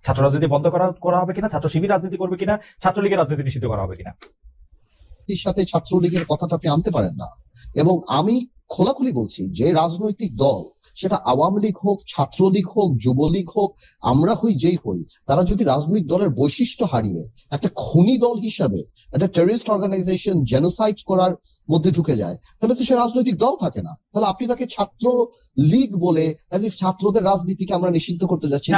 ছাত্র রাজনীতি বন্ধ করা হবে কিনা, ছাত্র শিবির রাজনীতি করবে কিনা, ছাত্রলীগের রাজনীতি নিষিদ্ধ করা হবে কিনা? এর সাথে ছাত্রলীগের কথাটা আপনি আনতে পারেন না। এবং আমি খোলাখুলি বলছি যে রাজনৈতিক দল, সেটা আওয়ামী লীগ হোক, ছাত্রলীগ হোক, যুবলীগ হোক, আমরা হই যেই হই, তারা যদি রাজনৈতিক দলের বৈশিষ্ট্য হারিয়ে একটা খুনি দল হিসাবে একটা টেররিস্ট অর্গানাইজেশন জেনোসাইড করার মধ্যে ঢুকে যায়, তাহলে তো সে রাজনৈতিক দল থাকে না। তাহলে আপনি তাকে ছাত্র লীগ বলে ছাত্রদের রাজনীতিকে আমরা নিষিদ্ধ করতে যাচ্ছি না।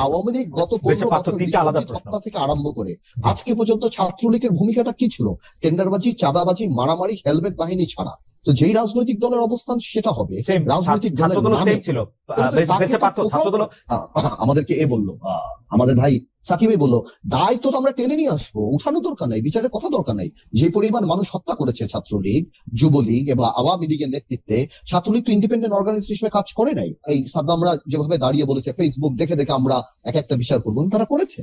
আওয়ামী লীগ গত 15 বছর হত্যা থেকে আরম্ভ করে আজকে পর্যন্ত ছাত্রলীগের ভূমিকাটা কি ছিল? টেন্ডারবাজি, চাঁদাবাজি, মারামারি, হেলমেট বাহিনী ছাড়া। তো যেই রাজনৈতিক দলের অবস্থান সেটা হবে রাজনৈতিক দলের নামে। আমাদেরকে বললো, আমাদের ভাই সাকিবই বললো, দায়িত্ব তো আমরা টেনে নিয়ে আসবো, উঠানো দরকার নাই, বিচারের কথা দরকার নাই। যে পরিমাণ মানুষ হত্যা করেছে ছাত্রলীগ, যুবলীগ এবং আওয়ামী লীগের নেতৃত্বে, ছাত্রলীগ তো ইন্ডিপেন্ডেন্ট অর্গানাইজেশন হিসেবে কাজ করে নাই। এই সাদ্দামরা যেভাবে দাঁড়িয়ে বলেছে ফেসবুক দেখে দেখে আমরা একটা বিচার করবো, তারা করেছে।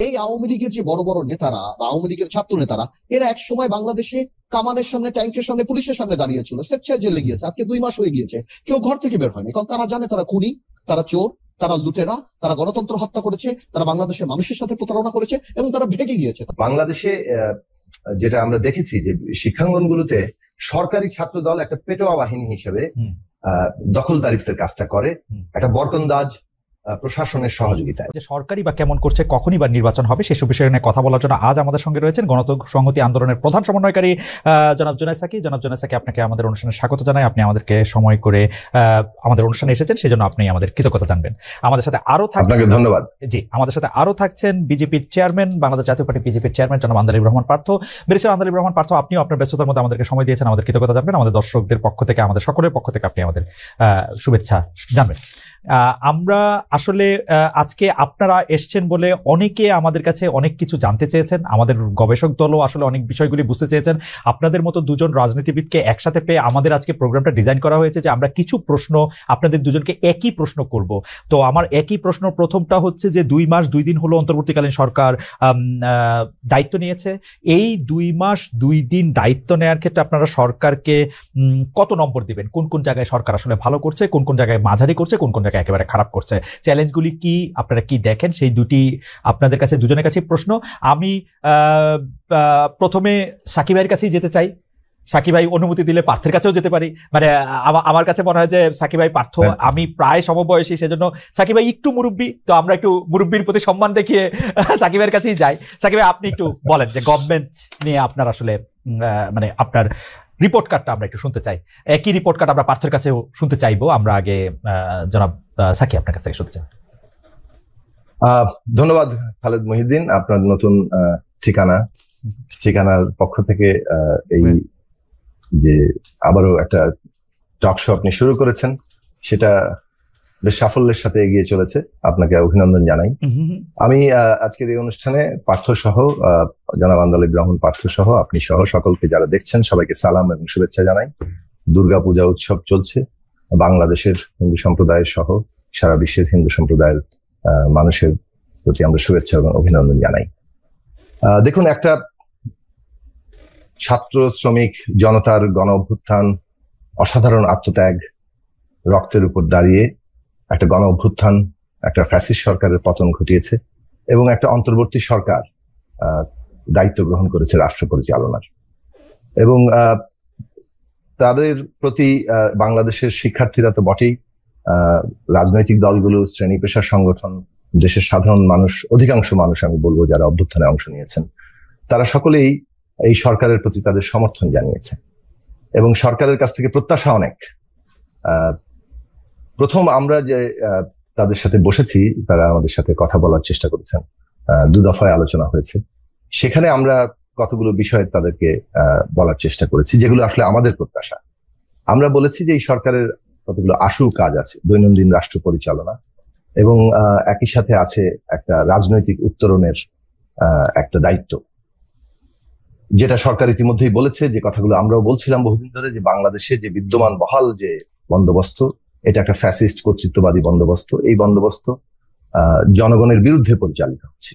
এই আওয়ামী লীগের যে বড় বড় নেতারা বা আওয়ামী লীগের ছাত্র নেতারা, এরা এক সময় বাংলাদেশে কামানের সামনে, ট্যাঙ্কের সামনে, পুলিশের সামনে দাঁড়িয়েছিল, স্বেচ্ছায় জেলে গিয়েছে। আজকে 2 মাস হয়ে গিয়েছে, কেউ ঘর থেকে বের হয়নি, কারণ তারা জানে তারা খুনি, তারা চোর, তারা লুটেরা, তারা গণতন্ত্র হত্যা করেছে, তারা বাংলাদেশের মানুষের সাথে প্রতারণা করেছে এবং তারা ভেগে গিয়েছে। বাংলাদেশে যেটা আমরা দেখেছি যে শিক্ষাঙ্গনগুলোতে সরকারি ছাত্র দল একটা পেটোয়া বাহিনী হিসেবে দখলদারিত্বের কাজটা করে, একটা বরকন্দাজ প্রশাসনের সহযোগিতায়। যে সরকারি বা কেমন করছে, কখনই বা নির্বাচন হবে, সেসব বিষয় নিয়ে কথা বলার জন্য আজ আমাদের সঙ্গে রয়েছেন গণসংহতি আন্দোলনের প্রধান সমন্বয়কারী জনাব জুনায়েদ সাকি। জনাব জুনায়েদ সাকি, আপনাকে আমাদের অনুষ্ঠানে স্বাগত জানাই। আপনি আমাদেরকে সময় করে আমাদের অনুষ্ঠানে এসেছেন, সেজন্য আপনি আমাদের কৃতজ্ঞতা জানবেন। আমাদের সাথে আরো আপনাকে ধন্যবাদ। জি, আমাদের সাথে আরো থাকছেন বিজেপির চেয়ারম্যান, বাংলাদেশ জাতীয় পার্টি বিজেপির চেয়ারম্যান জনাব আন্দালিব রহমান পার্থ। ব্যারিস্টার আন্দালিব রহমান পার্থ, আপনিও আপনার ব্যস্ততার মধ্যে আমাদেরকে সময় দিয়েছেন, আমাদের কৃতজ্ঞতা জানবেন। আমাদের দর্শকদের পক্ষ থেকে, আমাদের সকলের পক্ষ থেকে আপনি আমাদের শুভেচ্ছা জানবেন। আমরা আসলে আজকে আপনারা এসছেন বলে অনেকে আমাদের কাছে অনেক কিছু জানতে চেয়েছেন, আমাদের গবেষক দলও আসলে অনেক বিষয়গুলি বুঝতে চেয়েছেন। আপনাদের মতো দুজন রাজনীতিবিদকে একসাথে পেয়ে আমাদের আজকে প্রোগ্রামটা ডিজাইন করা হয়েছে যে আমরা কিছু প্রশ্ন আপনাদের দুজনকে একই প্রশ্ন করব। তো আমার একই প্রশ্ন প্রথমটা হচ্ছে যে 2 মাস 2 দিন হলো অন্তর্বর্তীকালীন সরকার দায়িত্ব নিয়েছে। এই 2 মাস 2 দিন দায়িত্ব নেওয়ার ক্ষেত্রে আপনারা সরকারকে কত নম্বর দিবেন? কোন কোন জায়গায় সরকার আসলে ভালো করছে, কোন কোন জায়গায় মাঝারি করছে, কোন কোন জায়গায় একেবারে খারাপ করছে? চ্যালেঞ্জগুলি কি, আপনারা কি দেখেন? সেই দুটি আপনাদের কাছে, দুজনের কাছে প্রশ্ন। আমি প্রথমে সাকিব ভাইয়ের কাছেই যেতে চাই। সাকিব ভাই অনুমতি দিলে পার্থের কাছেও যেতে পারি। মানে আমার কাছে মনে হয় যে সাকিব ভাই পার্থ, আমি প্রায় সমবয়সী, সেজন্য সাকিব ভাই একটু মুরব্বী, তো আমরা একটু মুরব্বীর প্রতি সম্মান দেখিয়ে সাকিব ভাইয়ের কাছেই যাই। সাকিব ভাই, আপনি একটু বলেন যে গভর্নমেন্ট নিয়ে আপনার আসলে মানে আপনার রিপোর্ট কার্ডটা আমরা একটু শুনতে চাই। একই রিপোর্ট কার্ড আমরা পার্থের কাছেও শুনতে চাইবো। আমরা আগে জনাব সাকি আপনার কাছ থেকে শুনতে চাই। ধন্যবাদ খালেদ মহিউদ্দিন, আপনার নতুন ঠিকানার পক্ষ থেকে এই যে আবারও একটা টক শো আপনি শুরু করেছেন, সেটা বেশ সাফল্যের সাথে এগিয়ে চলেছে। আপনাকে অভিনন্দন জানাই। আমি আজকের এই অনুষ্ঠানে পার্থ সহ, জনাব আন্দালিব রহমান পার্থ সহ, আপনি সহ সকলকে যারা দেখছেন সবাইকে সালাম এবং শুভেচ্ছা জানাই। দুর্গাপূজা উৎসব চলছে, বাংলাদেশের হিন্দু সম্প্রদায়ের সহ সারা বিশ্বের হিন্দু সম্প্রদায়ের মানুষের প্রতি আমরা শুভেচ্ছা এবং অভিনন্দন জানাই। দেখুন, একটা ছাত্র শ্রমিক জনতার গণ অভ্যুত্থান, অসাধারণ আত্মত্যাগ, রক্তের উপর দাঁড়িয়ে একটা গণ অভ্যুত্থান, একটা ফ্যাসিস্ট সরকারের পতন ঘটিয়েছে এবং একটা অন্তর্বর্তী সরকার দায়িত্ব গ্রহণ করেছে রাষ্ট্র পরিচালনার। এবং তাদের প্রতি বাংলাদেশের শিক্ষার্থীরা তো বটেই, রাজনৈতিক দলগুলো, শ্রেণী পেশার সংগঠন, দেশের সাধারণ মানুষ, অধিকাংশ মানুষ আমি বলবো যারা অভ্যুত্থানে অংশ নিয়েছেন, তারা সকলেই এই সরকারের প্রতি তাদের সমর্থন জানিয়েছে এবং সরকারের কাছ থেকে প্রত্যাশা অনেক। প্রথম আমরা যে তাদের সাথে বসেছি, তারা আমাদের সাথে কথা বলার চেষ্টা করেছেন, 2 দফায় আলোচনা হয়েছে। সেখানে আমরা কতগুলো বিষয় তাদেরকে বলার চেষ্টা করেছি যেগুলো আসলে আমাদের প্রত্যাশা। আমরা বলেছি যে এই সরকারের কতগুলো আশু কাজ আছে, দৈনন্দিন রাষ্ট্র পরিচালনা এবং একই সাথে আছে একটা রাজনৈতিক উত্তরণের একটা দায়িত্ব, যেটা সরকার ইতিমধ্যেই বলেছে, যে কথাগুলো আমরাও বলছিলাম বহুদিন ধরে, যে বাংলাদেশে যে বিদ্যমান বহাল যে বন্দোবস্ত, এটা একটা ফ্যাসিস্ট কর্তৃত্ববাদী বন্দোবস্ত। এই বন্দোবস্ত জনগণের বিরুদ্ধে পরিচালিত হচ্ছে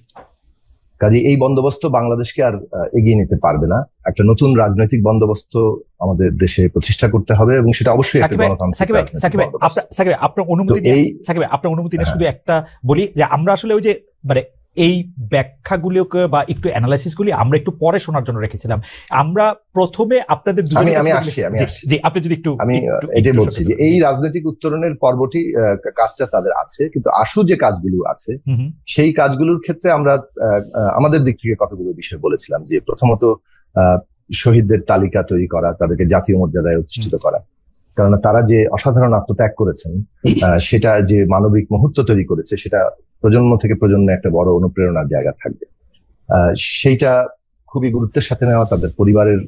কাজে এই বন্দোবস্ত বাংলাদেশকে আর এগিয়ে নিতে পারবে না। একটা নতুন রাজনৈতিক বন্দোবস্ত আমাদের দেশে প্রতিষ্ঠা করতে হবে এবং সেটা অবশ্যই একটা গণতান্ত্রিক রাজনৈতিক বন্দোবস্ত। আপনার অনুমতি নিয়ে শুধু একটা বলি যে আমরা আসলে ওই যে মানে এই ব্যাখ্যাগুলোকে বা একটু অ্যানালাইসিস গুলি আমরা একটু পরে শোনার জন্য রেখেছিলাম। আমরা প্রথমে আপনাদের আপনি যদি একটু আমি এটাই বলছি যে এই রাজনৈতিক উত্তরণের পর্বটি কাজটা তাদের আছে, কিন্তু আশু যে কাজগুলো আছে সেই কাজগুলোর ক্ষেত্রে আমরা আমাদের দিক থেকে কতগুলো বিষয় বলেছিলাম। যে প্রথমত শহীদদের তালিকা তৈরি করা, তাদেরকে জাতীয় মর্যাদায় অধিষ্ঠিত করা, কারণ তারা যে অসাধারণ আত্মত্যাগ করেছেন সেটা যে মানবিক মুহূর্ত তৈরি করেছে সেটা প্রজন্ম থেকে প্রজন্মে একটা বড় অনুপ্রেরণার জায়গা থাকবে। সেইটা খুবই গুরুত্বের সাথে নেওয়া, তাদের পরিবারের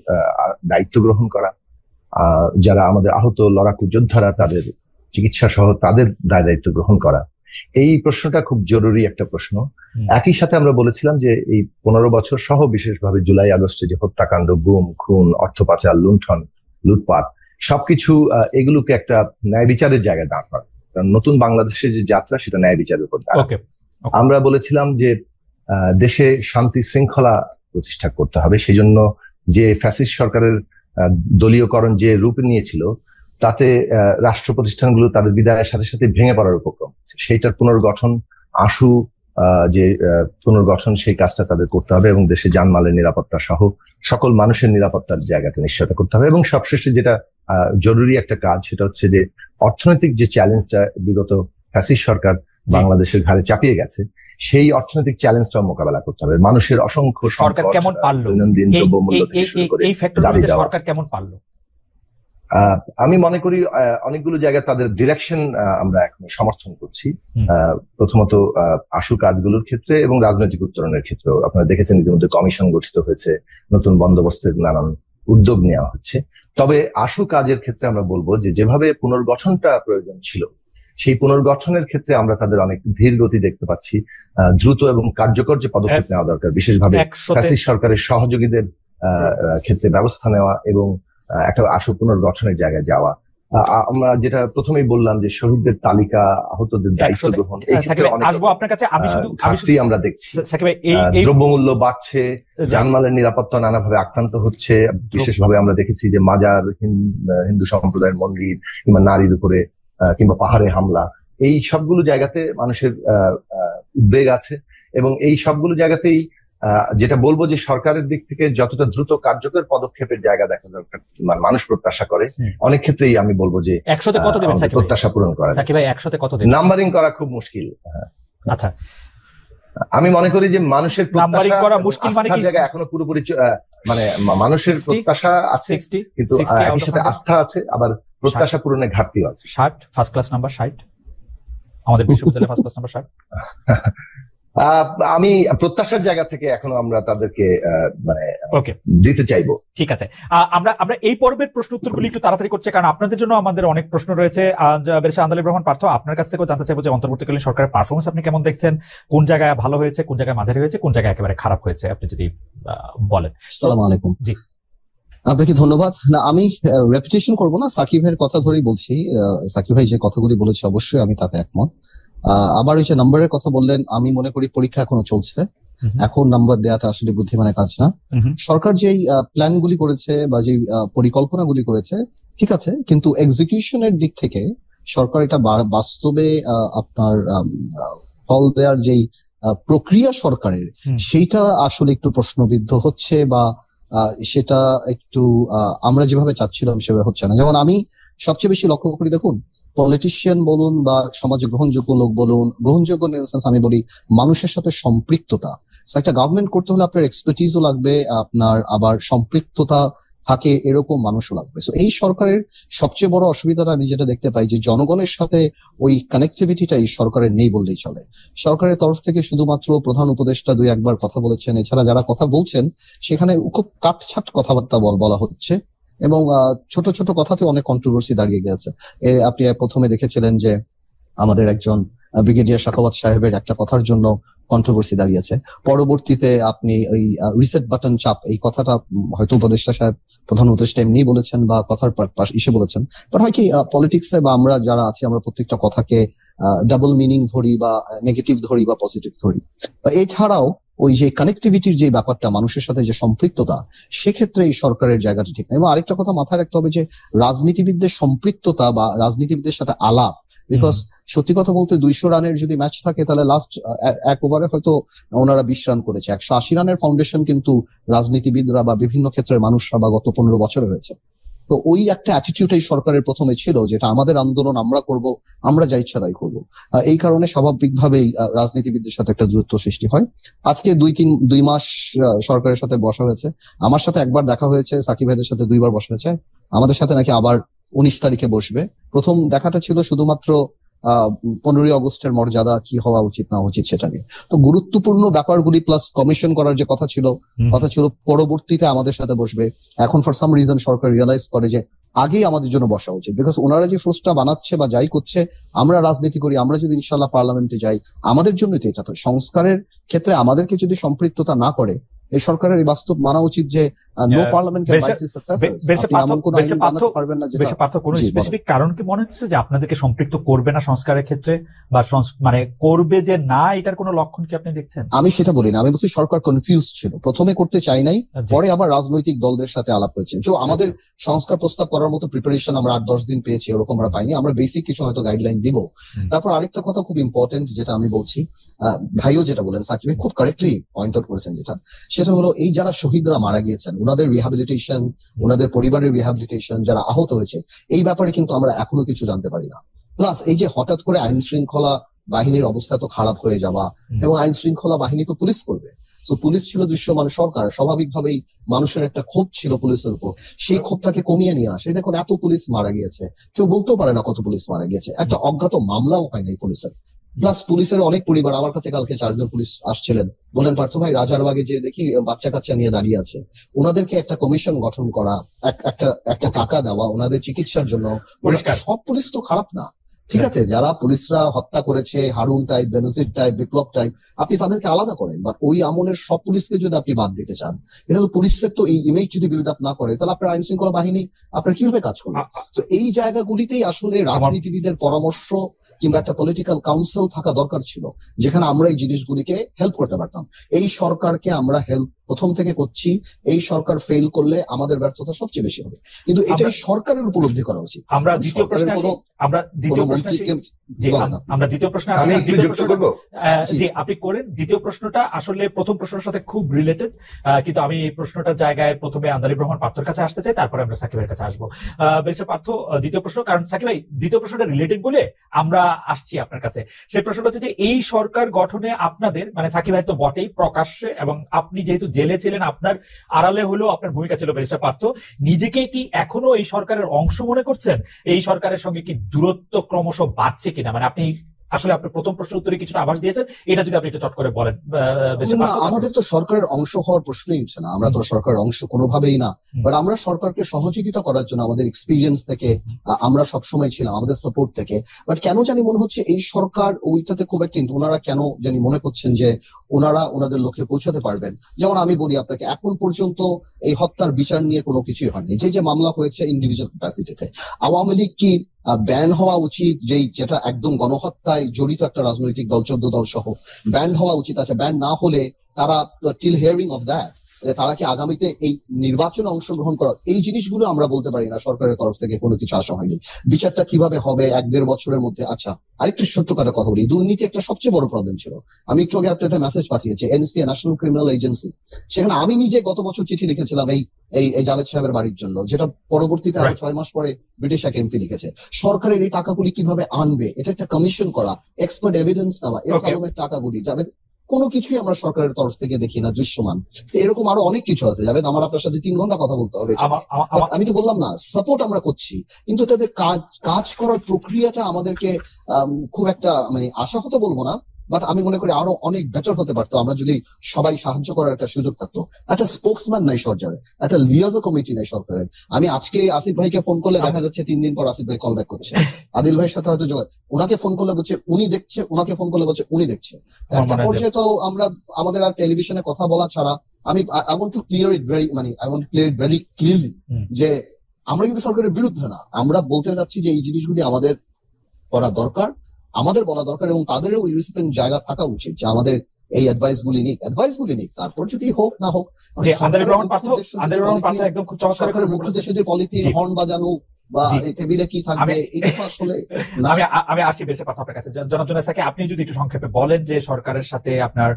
দায়িত্ব গ্রহণ করা, যারা আমাদের আহত লড়াকু যোদ্ধারা তাদের চিকিৎসা সহ তাদের দায়িত্ব গ্রহণ করা, এই প্রশ্নটা খুব জরুরি একটা প্রশ্ন। একই সাথে আমরা বলেছিলাম যে এই 15 বছর সহ বিশেষভাবে জুলাই আগস্টে যে হত্যাকাণ্ড, গুম খুন, অর্থ পাচার, লুণ্ঠন, লুটপাট, সবকিছু এগুলোকে একটা ন্যায় বিচারের জায়গায় দাঁড় করা। কারণ নতুন বাংলাদেশের যে যাত্রা সেটা ন্যায় বিচারের উপর দাঁড়ায়। আমরা বলেছিলাম যে দেশে শান্তি শৃঙ্খলা প্রতিষ্ঠা করতে হবে। সেই জন্য যে ফ্যাসিস্ট সরকারের দলীয়করণ যে রূপ নিয়েছিল তাতে রাষ্ট্র প্রতিষ্ঠানগুলো তাদের বিদায়ের সাথে সাথে ভেঙে পড়ার উপক্রম হচ্ছে। সেইটার পুনর্গঠন, আশু যে পুনর্গঠন, সেই কাজটা তাদের করতে হবে এবং দেশে জানমালের নিরাপত্তা সহ সকল মানুষের নিরাপত্তার জায়গাটা নিশ্চয়তা করতে হবে। এবং সবশেষে যেটা জরুরি একটা কাজ, সেটা হচ্ছে যে অর্থনৈতিক যে চ্যালেঞ্জটা বিগত ফ্যাসিস্ট সরকার বাংলাদেশের ঘাড়ে চাপিয়ে গেছে, সেই অর্থনৈতিক চ্যালেঞ্জটাও মোকাবেলা করতে হবে। মানুষের অসংখ্য সরকার কেমন পারলো, দৈনন্দিন দ্রব্যমূল্য থেকে শুরু করে সরকার কেমন পারলো, আমি মনে করি অনেকগুলো জায়গায় তাদের ডিরেকশন আমরা এখন সমর্থন করছি। প্রথমত আশু কাজগুলোর ক্ষেত্রে এবং রাজনৈতিক উত্তরণের ক্ষেত্রেও আপনারা দেখেছেন ইতিমধ্যে কমিশন গঠিত হয়েছে, নতুন বন্দোবস্তের নানান উদ্যোগ নেওয়া হচ্ছে। তবে আশু কাজের ক্ষেত্রে আমরা বলবো যে যেভাবে পুনর্গঠনটা প্রয়োজন ছিল সেই পুনর্গঠনের ক্ষেত্রে আমরা তাদের অনেক ধীর গতি দেখতে পাচ্ছি। দ্রুত এবং কার্যকর যে পদক্ষেপ নেওয়া দরকার, বিশেষভাবে ফ্যাসিস্ট সরকারের সহযোগীদের ক্ষেত্রে ব্যবস্থা নেওয়া এবং একটা আশু পুনর্গঠনের জায়গায় যাওয়া। আমরা যেটা প্রথমেই বললাম যে শহীদদের তালিকা, আহতদের দায়িত্ব গ্রহণ, এই ক্ষেত্রে অনেক ঘাটতি আমরা দেখছি। দ্রব্যমূল্য বাড়ছে, জানমালের নিরাপত্তা নানাভাবে আক্রান্ত হচ্ছে। বিশেষভাবে আমরা দেখেছি যে মাজার, হিন্দু সম্প্রদায়ের মন্দির কিংবা নারীর উপরে কিংবা পাহাড়ে হামলা, এই সবগুলো জায়গাতে মানুষের উদ্বেগ আছে এবং এই সবগুলো জায়গাতেই যেটা বলবো যে সরকারের দিক থেকে যতটা দ্রুত কার্যকর পদক্ষেপের জায়গা দেখা দরকার, মানুষ প্রত্যাশা করে। অনেক ক্ষেত্রেই আমি বলবো যে 100তে কত দেবেন প্রত্যাশা পূরণ করা, সাকিব ভাই 100তে কত দেবেন? নাম্বারিং করা খুব মুশকিল। আচ্ছা, আমি মনে করি যে মানুষের নাম্বারিং করা মুশকিল মানে কি, জায়গা এখনো পুরোপুরি মানে মানুষের প্রত্যাশা আছে কিন্তু একই সাথে আস্থা আছে, আবার প্রত্যাশা পূরণের ঘাটতিও আছে। 60 ফার্স্ট ক্লাস নাম্বার 60 আমাদের বিশ্ববিদ্যালয়ে ফার্স্ট ক্লাস নাম্বার 60। আমি প্রত্যাশার জায়গা থেকে এখনো আমরা তাদেরকে মানে দিতে চাইবো। ঠিক আছে, আমরা এই পর্বের প্রশ্ন উত্তরগুলি একটু তাড়াতাড়ি করছে কারণ আপনাদের জন্য আমাদের অনেক প্রশ্ন রয়েছে। ব্যারিস্টার আন্দালিব রহমান পার্থ, আপনার কাছ থেকেও জানতে চাইবো যে অন্তর্বর্তীকালীন সরকারের পারফরমেন্স আপনি কেমন দেখছেন, কোন জায়গায় ভালো হয়েছে, কোন জায়গায় মাঝারি হয়েছে, কোন জায়গায় একেবারে খারাপ হয়েছে, আপনি যদি বলেন। আসসালামু আলাইকুম। জি, আপনাকে ধন্যবাদ। না, আমি রেপিটেশন করবো না, সাকিব ভাইয়ের কথা ধরেই বলছি। সাকিব ভাই যে কথাগুলি বলেছে অবশ্যই আমি তাতে একমত। আবার ওই যে নাম্বারের কথা বললেন, আমি মনে করি পরীক্ষা এখনো চলছে, এখন নাম্বার দেওয়াটা আসলে বুদ্ধিমানের কাজ না। সরকার যেই প্ল্যান গুলি করেছে বা যে পরিকল্পনাগুলি করেছে ঠিক আছে, কিন্তু এক্সিকিউশনের দিক থেকে সরকার এটা বাস্তবে আপনার ফল দেওয়ার যেই প্রক্রিয়া সরকারের, সেইটা আসলে একটু প্রশ্নবিদ্ধ হচ্ছে বা সেটা একটু আমরা যেভাবে চাচ্ছিলাম সেভাবে হচ্ছে না। যেমন আমি সবচেয়ে বেশি লক্ষ্য করি, দেখুন পলিটিশিয়ান বলুন বা সমাজে গ্রহণযোগ্য লোক বলুন, গ্রহণযোগ্য আমি বলি মানুষের সাথে সম্পৃক্ততা। একটা গভর্নমেন্ট করতে হলে আপনার এক্সপার্টিসও লাগবে, আপনার আবার সম্পৃক্ততা থাকে এরকম মানুষও লাগবে। সো এই সরকারের সবচেয়ে বড় অসুবিধাটা আমি যেটা দেখতে পাই যে জনগণের সাথে ওই কানেক্টিভিটিটা এই সরকারের নেই বললেই চলে। সরকারের তরফ থেকে শুধুমাত্র প্রধান উপদেষ্টা 2-1 বার কথা বলেছেন, এছাড়া যারা কথা বলছেন সেখানে খুব কাটছাট কথাবার্তা বলা হচ্ছে এবং ছোট ছোট কথাতে অনেক কন্ট্রোভার্সি দাঁড়িয়ে গেছে। আপনি প্রথমে দেখেছিলেন যে আমাদের একজন ব্রিগেডিয়ার সাখাওয়াত সাহেবের একটা কথার জন্য কন্ট্রোভার্সি দাঁড়িয়েছে, পরবর্তীতে আপনি ওই রিসেট বাটন চাপ এই কথাটা হয়তো উপদেষ্টা সাহেব প্রধান উপদেষ্টা এমনি বলেছেন বা কথার ইসে বলেছেন, বাট হয় কি পলিটিক্সে বা আমরা যারা আছি আমরা প্রত্যেকটা কথাকে ডাবল মিনিং ধরি বা নেগেটিভ ধরি বা পজিটিভ ধরি। এছাড়াও ওই যে কানেক্টিভিটির যে ব্যাপারটা, মানুষের সাথে যে সম্পৃক্ততা, সেক্ষেত্রে এই সরকারের জায়গাটা ঠিক না। এবং আরেকটা কথা মাথায় রাখতে হবে যে রাজনীতিবিদদের সম্পৃক্ততা বা রাজনীতিবিদদের সাথে আলাপ, বিকজ সত্যি কথা বলতে 200 রানের যদি ম্যাচ থাকে তাহলে লাস্ট এক ওভারে হয়তো ওনারা 20 রান করেছে। 180 রানের ফাউন্ডেশন কিন্তু রাজনীতিবিদরা বা বিভিন্ন ক্ষেত্রের মানুষরা বা গত 15 বছরে হয়েছে। তো ওই একটা অ্যাটিটিউড এই সরকারের প্রথমে ছিল, যেটা আমাদের আন্দোলন, আমরা করব, আমরা যা ইচ্ছা তাই করবো। এই কারণে স্বাভাবিকভাবেই রাজনীতিবিদদের সাথে একটা দূরত্ব সৃষ্টি হয়। আজকে 2 মাস সরকারের সাথে বসা হয়েছে। আমার সাথে একবার দেখা হয়েছে, সাকিব ভাইদের সাথে 2 বার বসা হয়েছে, আমাদের সাথে নাকি আবার 19 তারিখে বসবে। প্রথম দেখাটা ছিল শুধুমাত্র 15ই অগস্টের মর্যাদা কি হওয়া উচিত না উচিত সেটা নিয়ে। তো গুরুত্বপূর্ণ ব্যাপারগুলি প্লাস কমিশন করার যে কথা ছিল পরবর্তীতে আমাদের সাথে বসবে। এখন ফর সাম রিজন সরকার রিয়েলাইজ করে যে আগেই আমাদের জন্য বসা উচিত, বিকজ ওনারা যে ফোর্সটা বানাচ্ছে বা যাই করছে, আমরা রাজনীতি করি, আমরা যদি ইনশাল্লাহ পার্লামেন্টে যাই, আমাদের জন্যই তো এটা। তো সংস্কারের ক্ষেত্রে আমাদেরকে যদি সম্পৃক্ততা না করে, এই সরকারের এই বাস্তব মানা উচিত যে no parliament can bite its successes. আপনি এমন কোন আইন বানাতে পারবেন না যেটা কোন স্পেসিফিক কারণ কি মনে হচ্ছে যে আপনাদেরকে সম্পৃক্ত করবে না সংস্কারের ক্ষেত্রে, বা মানে করবে যে না, এটার কোনো লক্ষণ কি আপনি দেখছেন? আমি সেটা বলি না, আমি বলছি সরকার কনফিউজ ছিল, প্রথমে করতে চাই নাই, পরে আবার রাজনৈতিক দলদের সাথে আলাপ হয়েছে। যে আমাদের সংস্কার প্রস্তাব করার মতো প্রিপারেশন আমরা 8-10 দিন পেয়েছি, ওরকম আমরা পাইনি। আমরা বেসিক কিছু হয়তো গাইডলাইন দিব। তারপর আরেকটা কথা খুব ইম্পর্টেন্ট, যেটা আমি বলছি, ভাইও যেটা বলেন, সাকিব খুব কারেক্টলি পয়েন্ট আউট করেছেন, সেটা হলো এই যারা শহীদরা মারা গিয়েছেন, ওনাদের রিহ্যাবিলিটেশন, ওনাদের পরিবারের রিহ্যাবিলিটেশন, যারা আহত হয়েছে, এই ব্যাপারে কিন্তু আমরা এখনো কিছু জানতে পারি না। প্লাস এই যে হঠাৎ করে আইন শৃঙ্খলা বাহিনীর অবস্থা তো খারাপ হয়ে যাওয়া, এবং আইন শৃঙ্খলা বাহিনী তো পুলিশ করবে, তো পুলিশ ছিল দৃশ্যমান সরকার, স্বাভাবিকভাবেই মানুষের একটা ক্ষোভ ছিল পুলিশের উপর, সেই ক্ষোভটাকে কমিয়ে নিয়ে আসে। দেখুন এত পুলিশ মারা গিয়েছে, কেউ বলতেও পারে না কত পুলিশ মারা গিয়েছে, একটা অজ্ঞাত মামলাও হয় নাই পুলিশের। প্লাস পুলিশের অনেক পরিবার, আমার কাছে কালকে 4 জন পুলিশ আসছিলেন, বলেন পার্থ ভাই রাজারবাগে যে দেখি বাচ্চা কাচ্চা নিয়ে দাঁড়িয়ে আছে, ওনাদেরকে একটা কমিশন গঠন করা, একটা টাকা দেওয়া ওনাদের চিকিৎসার জন্য। সব পুলিশ তো খারাপ না, ঠিক আছে, যারা পুলিশরা হত্যা করেছে, হারুন টাইপ, বেনজির টাইপ, বিপ্লব টাইপ, আপনি তাদেরকে আলাদা করেন। বাট ওই আমলের সব পুলিশকে যদি আপনি বাদ দিতে চান, এটা তো পুলিশের তো এই ইমেজ যদি বিল্ড আপ না করে, তাহলে আপনার আইন শৃঙ্খলা বাহিনী আপনার কিভাবে কাজ করবে? তো এই জায়গাগুলিতেই আসলে রাজনীতিবিদের পরামর্শ কিংবা একটা পলিটিক্যাল কাউন্সিল থাকা দরকার ছিল, যেখানে আমরা এই জিনিসগুলিকে হেল্প করতে পারতাম। এই সরকারকে আমরা হেল্প প্রথম থেকে করছি, এই সরকার ফেল করলে আমাদের ব্যর্থতা সবচেয়ে বেশি হবে, কিন্তু এটাই সরকারের উপলব্ধি করা উচিত। আমরা দ্বিতীয় প্রশ্নে আমি একটু যুক্ত করব, জি আপনি করেন। দ্বিতীয় প্রশ্নটা আসলে প্রথম প্রশ্নের সাথে খুব রিলেটেড, কিন্তু আমি এই প্রশ্নটার জায়গায় প্রথমে আন্দালিব রহমান পার্থর কাছে আসতে চাই, তারপরে আমরা সাকিবের কাছে আসবো। বেশ পার্থ, দ্বিতীয় প্রশ্ন, কারণ সাকিব ভাই দ্বিতীয় প্রশ্নটা রিলেটেড বলে আমরা আসছি আপনার কাছে। সেই প্রশ্নটা হচ্ছে যে এই সরকার গঠনে আপনাদের, মানে সাকিব ভাই তো বটেই প্রকাশ্যে, এবং আপনি যেহেতু জেলে ছিলেন, আপনার আড়ালে হলেও আপনার ভূমিকা ছিল, ব্যারিস্টার পার্থ নিজেকে কি এখনো এই সরকারের অংশ মনে করছেন? এই সরকারের সঙ্গে কি দূরত্ব ক্রমশ বাড়ছে কিনা? মানে আপনি আসলে আপনার প্রথম প্রশ্নের উত্তরে কিছুটা আভাস দিয়েছেন, এটা যদি আপনি একটু চট করে বলেন। আমাদের তো সরকারের অংশ হওয়ার প্রশ্নই উঠছে না, আমরা তো সরকারের অংশ কোনোভাবেই না, বাট আমরা সরকারকে সহযোগিতা করার জন্য আমাদের এক্সপিরিয়েন্স থেকে আমরা সবসময় ছিলাম, আমাদের সাপোর্ট থেকে। বাট কেন জানি মনে হচ্ছে এই সরকার ওইটাতে খুব একটা, ওনারা কেন জানি মনে করছেন যে ওনারা ওনাদের লক্ষ্যে পৌঁছাতে পারবেন। যেমন আমি বলি আপনাকে, এখন পর্যন্ত এই হত্যার বিচার নিয়ে কোনো কিছুই হয়নি, যে মামলা হয়েছে ইন্ডিভিজুয়াল ক্যাপাসিটিতে। আওয়ামী লীগ কি ব্যান হওয়া উচিত, যেটা একদম গণহত্যায় জড়িত একটা রাজনৈতিক দল, 14 দল সহ ব্যান হওয়া উচিত আছে। ব্যান না হলে তারা টিল হিয়ারিং অফ দ্যাট, তারা কি আগামীতে এই নির্বাচনে অংশগ্রহণ করা, এই জিনিসগুলো আমরা বলতে পারি না সরকারের তরফ থেকে কোনো কিছু আসা হয়নি। বিচারটা কিভাবে হবে 1-1.5 বছরের মধ্যে। আচ্ছা, আরেকটু ছোট্ট একটা কথা বলি, দুর্নীতি একটা সবচেয়ে বড় প্রবলেম ছিল। আমি একটু আগে একটা মেসেজ পাঠিয়েছি, এনসিএ, ন্যাশনাল ক্রিমিনাল এজেন্সি, সেখানে আমি নিজে গত বছর চিঠি লিখেছিলাম এই জাভেদ সাহেবের বাড়ির জন্য, যেটা পরবর্তীতে আরো 6 মাস পরে ব্রিটিশ এক এমপি লিখেছে। সরকারের এই টাকাগুলি কিভাবে আনবে, এটা একটা কমিশন করা, এক্সপার্ট এভিডেন্স নেওয়া, এস আলমের টাকাগুলি, জাভেদ কোনো কিছুই আমরা সরকারের তরফ থেকে দেখি না দৃশ্যমান। এরকম আরো অনেক কিছু আছে, জাভেদ আমার আপনার সাথে 3 ঘন্টা কথা বলতে হবে। আমি তো বললাম না, সাপোর্ট আমরা করছি, কিন্তু তাদের কাজ করার প্রক্রিয়াটা আমাদেরকে খুব একটা, মানে আশাহত বলবো না, বাট আমি মনে করি আরো অনেক বেটার হতে পারতো আমরা যদি সবাই সাহায্য করার একটা সুযোগ থাকতো। একটা স্পোক্সম্যান নাই সরকারের, একটা লিয়াজো কমিটি নাই সরকারের। আমি আজকে আসিফ ভাইকে ফোন করলে দেখা যাচ্ছে 3 দিন পর আসিফ ভাই কল ব্যাক করছে, আদিল ভাইয়ের সাথে হয়তো ওনাকে ফোন করলে বলছে উনি দেখছে, ওনাকে ফোন করলে বলছে উনি দেখছে। একটা পর্যায়ে তো আমরা আমাদের আর টেলিভিশনে কথা বলা ছাড়া, I want to clear it very clearly যে আমরা কিন্তু সরকারের বিরুদ্ধে না, আমরা বলতে যাচ্ছি যে এই জিনিসগুলি আমাদের করা দরকার, আমাদের বলা দরকার, এবং তাদেরও ওই রেসিপেন্ট জায়গা থাকা উচিত যে আমাদের এই অ্যাডভাইস গুলি নিক, তারপর যদি হোক না হোক। আন্দালিব রহমান পার্থ একদম খুব চমৎকার সরকারের মুখ্য উদ্দেশ্যে যদি পলিথিন হর্ন বাজানো বা টেবিলে কি থাকবে, এটা তো আসলে আমি আসছি বেশি কথা আপনার কাছে। জনাব জুনায়েদ সাকি, আপনি যদি একটু সংক্ষেপে বলেন যে সরকারের সাথে আপনার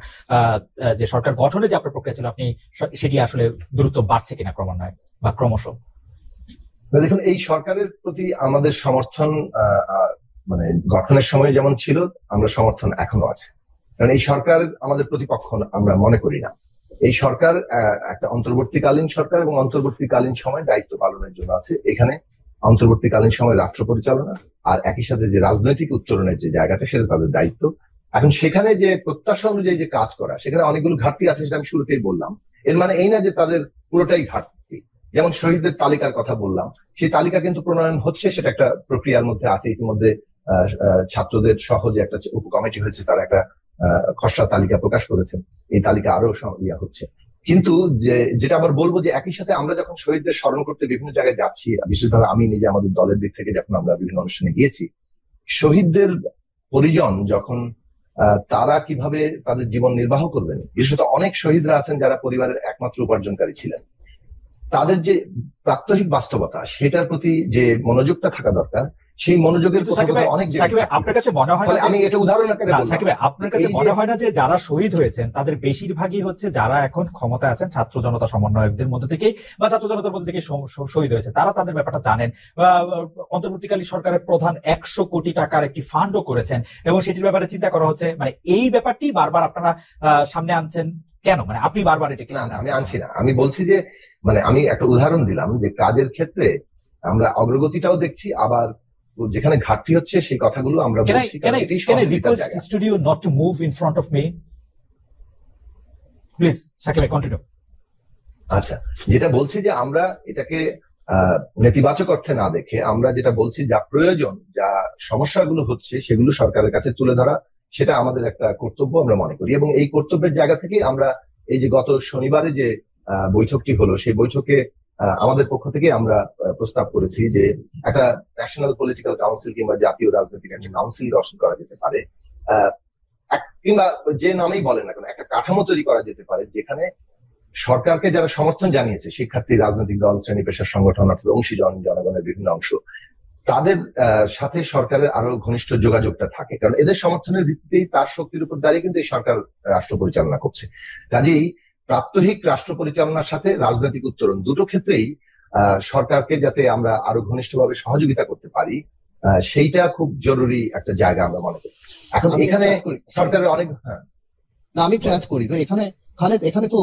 যে সরকার গঠনে যে আপনার প্রক্রিয়া ছিল, আপনি সেটি আসলে দূরত্ব বাড়ছে কিনা ক্রমান্বয়ে বা ক্রমশ? দেখুন, এই সরকারের প্রতি আমাদের সমর্থন মানে গঠনের সময় যেমন ছিল, আমরা সমর্থন এখনো আছে। কারণ এই সরকার আমাদের প্রতিপক্ষ আমরা মনে করি না। এই সরকার একটা অন্তর্বর্তীকালীন সরকার এবং অন্তর্বর্তীকালীন সময় দায়িত্ব পালনের জন্য আছে। এখানে অন্তর্বর্তীকালীন সময় রাষ্ট্র পরিচালনা আর একই সাথে যে রাজনৈতিক উত্তরণের যে জায়গাটা, সেটা তাদের দায়িত্ব। এখন সেখানে যে প্রত্যাশা অনুযায়ী যে কাজ করা, সেখানে অনেকগুলো ঘাটতি আছে, সেটা আমি শুরুতেই বললাম। এর মানে এই না যে তাদের পুরোটাই ঘাটতি। যেমন শহীদদের তালিকার কথা বললাম, সেই তালিকা কিন্তু প্রণয়ন হচ্ছে, সেটা একটা প্রক্রিয়ার মধ্যে আছে। ইতিমধ্যে ছাত্রদের সহ যে একটা উপকমিটি হয়েছে, তারা একটা খসড়া তালিকা প্রকাশ করেছেন। এই তালিকা আরো হচ্ছে। কিন্তু যেটা আবার বলবো যে একই সাথে আমরা যখন শহীদদের স্মরণ করতে বিভিন্ন জায়গায় যাচ্ছি, বিশেষভাবে আমি নিজে আমাদের দলের দিক থেকে যখন আমরা বিভিন্ন অনুষ্ঠানে গিয়েছি, শহীদদের পরিজন যখন তারা কিভাবে তাদের জীবন নির্বাহ করবেন, বিশেষত অনেক শহীদরা আছেন যারা পরিবারের একমাত্র উপার্জনকারী ছিলেন, তাদের যে প্রাত্যহিক বাস্তবতা, সেটার প্রতি যে মনোযোগটা থাকা দরকার, সেই মনোযোগের অনেক আপনার কাছে মনে হয় না, আমি এটা উদাহরণ আপনার কাছে মনে হয় না যে যারা শহীদ হয়েছেন তাদের বেশিরভাগই হচ্ছে যারা এখন ক্ষমতায় আছেন, ছাত্র জনতা সমন্বয়কদের মধ্যে থেকে বা ছাত্র জনতার মধ্যে থেকে শহীদ হয়েছে, তারা তাদের ব্যাপারটা জানেন। অন্তর্বর্তীকালীন সরকারের প্রধান 100 কোটি টাকার একটি ফান্ডও করেছেন এবং সেটির ব্যাপারে চিন্তা করা হচ্ছে। মানে এই ব্যাপারটি বারবার আপনারা সামনে আনছেন কেন? মানে আপনি বারবার এটাকে আমি আনছি না, আমি বলছি যে মানে আমি একটা উদাহরণ দিলাম যে কাজের ক্ষেত্রে আমরা অগ্রগতিটাও দেখছি, আবার যেখানে ঘাটতি হচ্ছে সেই কথাগুলো আমরা বলছি। Studio not to move in front of me please. Sakib ভাই কন্টিনিউ। আচ্ছা, যেটা বলছি যে আমরা এটাকে নেতিবাচক অর্থে না দেখে আমরা যেটা বলছি, যা প্রয়োজন, যা সমস্যাগুলো হচ্ছে, সেগুলো সরকারের কাছে তুলে ধরা, সেটা আমাদের একটা কর্তব্য আমরা মনে করি। এবং এই কর্তব্যের জায়গা থেকে আমরা এই যে গত শনিবারে যে বৈঠকটি হলো, সেই বৈঠকে আমাদের পক্ষ থেকে আমরা প্রস্তাব করেছি যে একটা ন্যাশনাল পলিটিক্যাল কাউন্সিল কিংবা জাতীয় রাজনৈতিক একটা কাউন্সিল গঠন করা যেতে পারে, কিংবা যে নামেই বলেন না কেন, একটা কাঠামো তৈরি করা যেতে পারে যেখানে সরকারকে যারা সমর্থন জানিয়েছে, শিক্ষার্থী, রাজনৈতিক দল, শ্রেণী পেশার সংগঠন, অর্থাৎ অংশীজন, জনগণের বিভিন্ন অংশ, তাদের সাথে সরকারের আরো ঘনিষ্ঠ যোগাযোগটা থাকে। কারণ এদের সমর্থনের ভিত্তিতেই, তার শক্তির উপর দাঁড়িয়ে কিন্তু এই সরকার রাষ্ট্র পরিচালনা করছে। কাজেই প্রাত্যহিক রাষ্ট্র পরিচালনার সাথে রাজনৈতিক উত্তরণ দুটো ক্ষেত্রেই সরকারকে যাতে আমরা আরো ঘনিষ্ঠভাবে সহযোগিতা করতে পারি, সেইটা খুব জরুরি একটা জায়গা আমরা মনে করি। এখন এখানে সরকারের অনেক আমি ট্র্যাক করি তো এখানে এখানে তো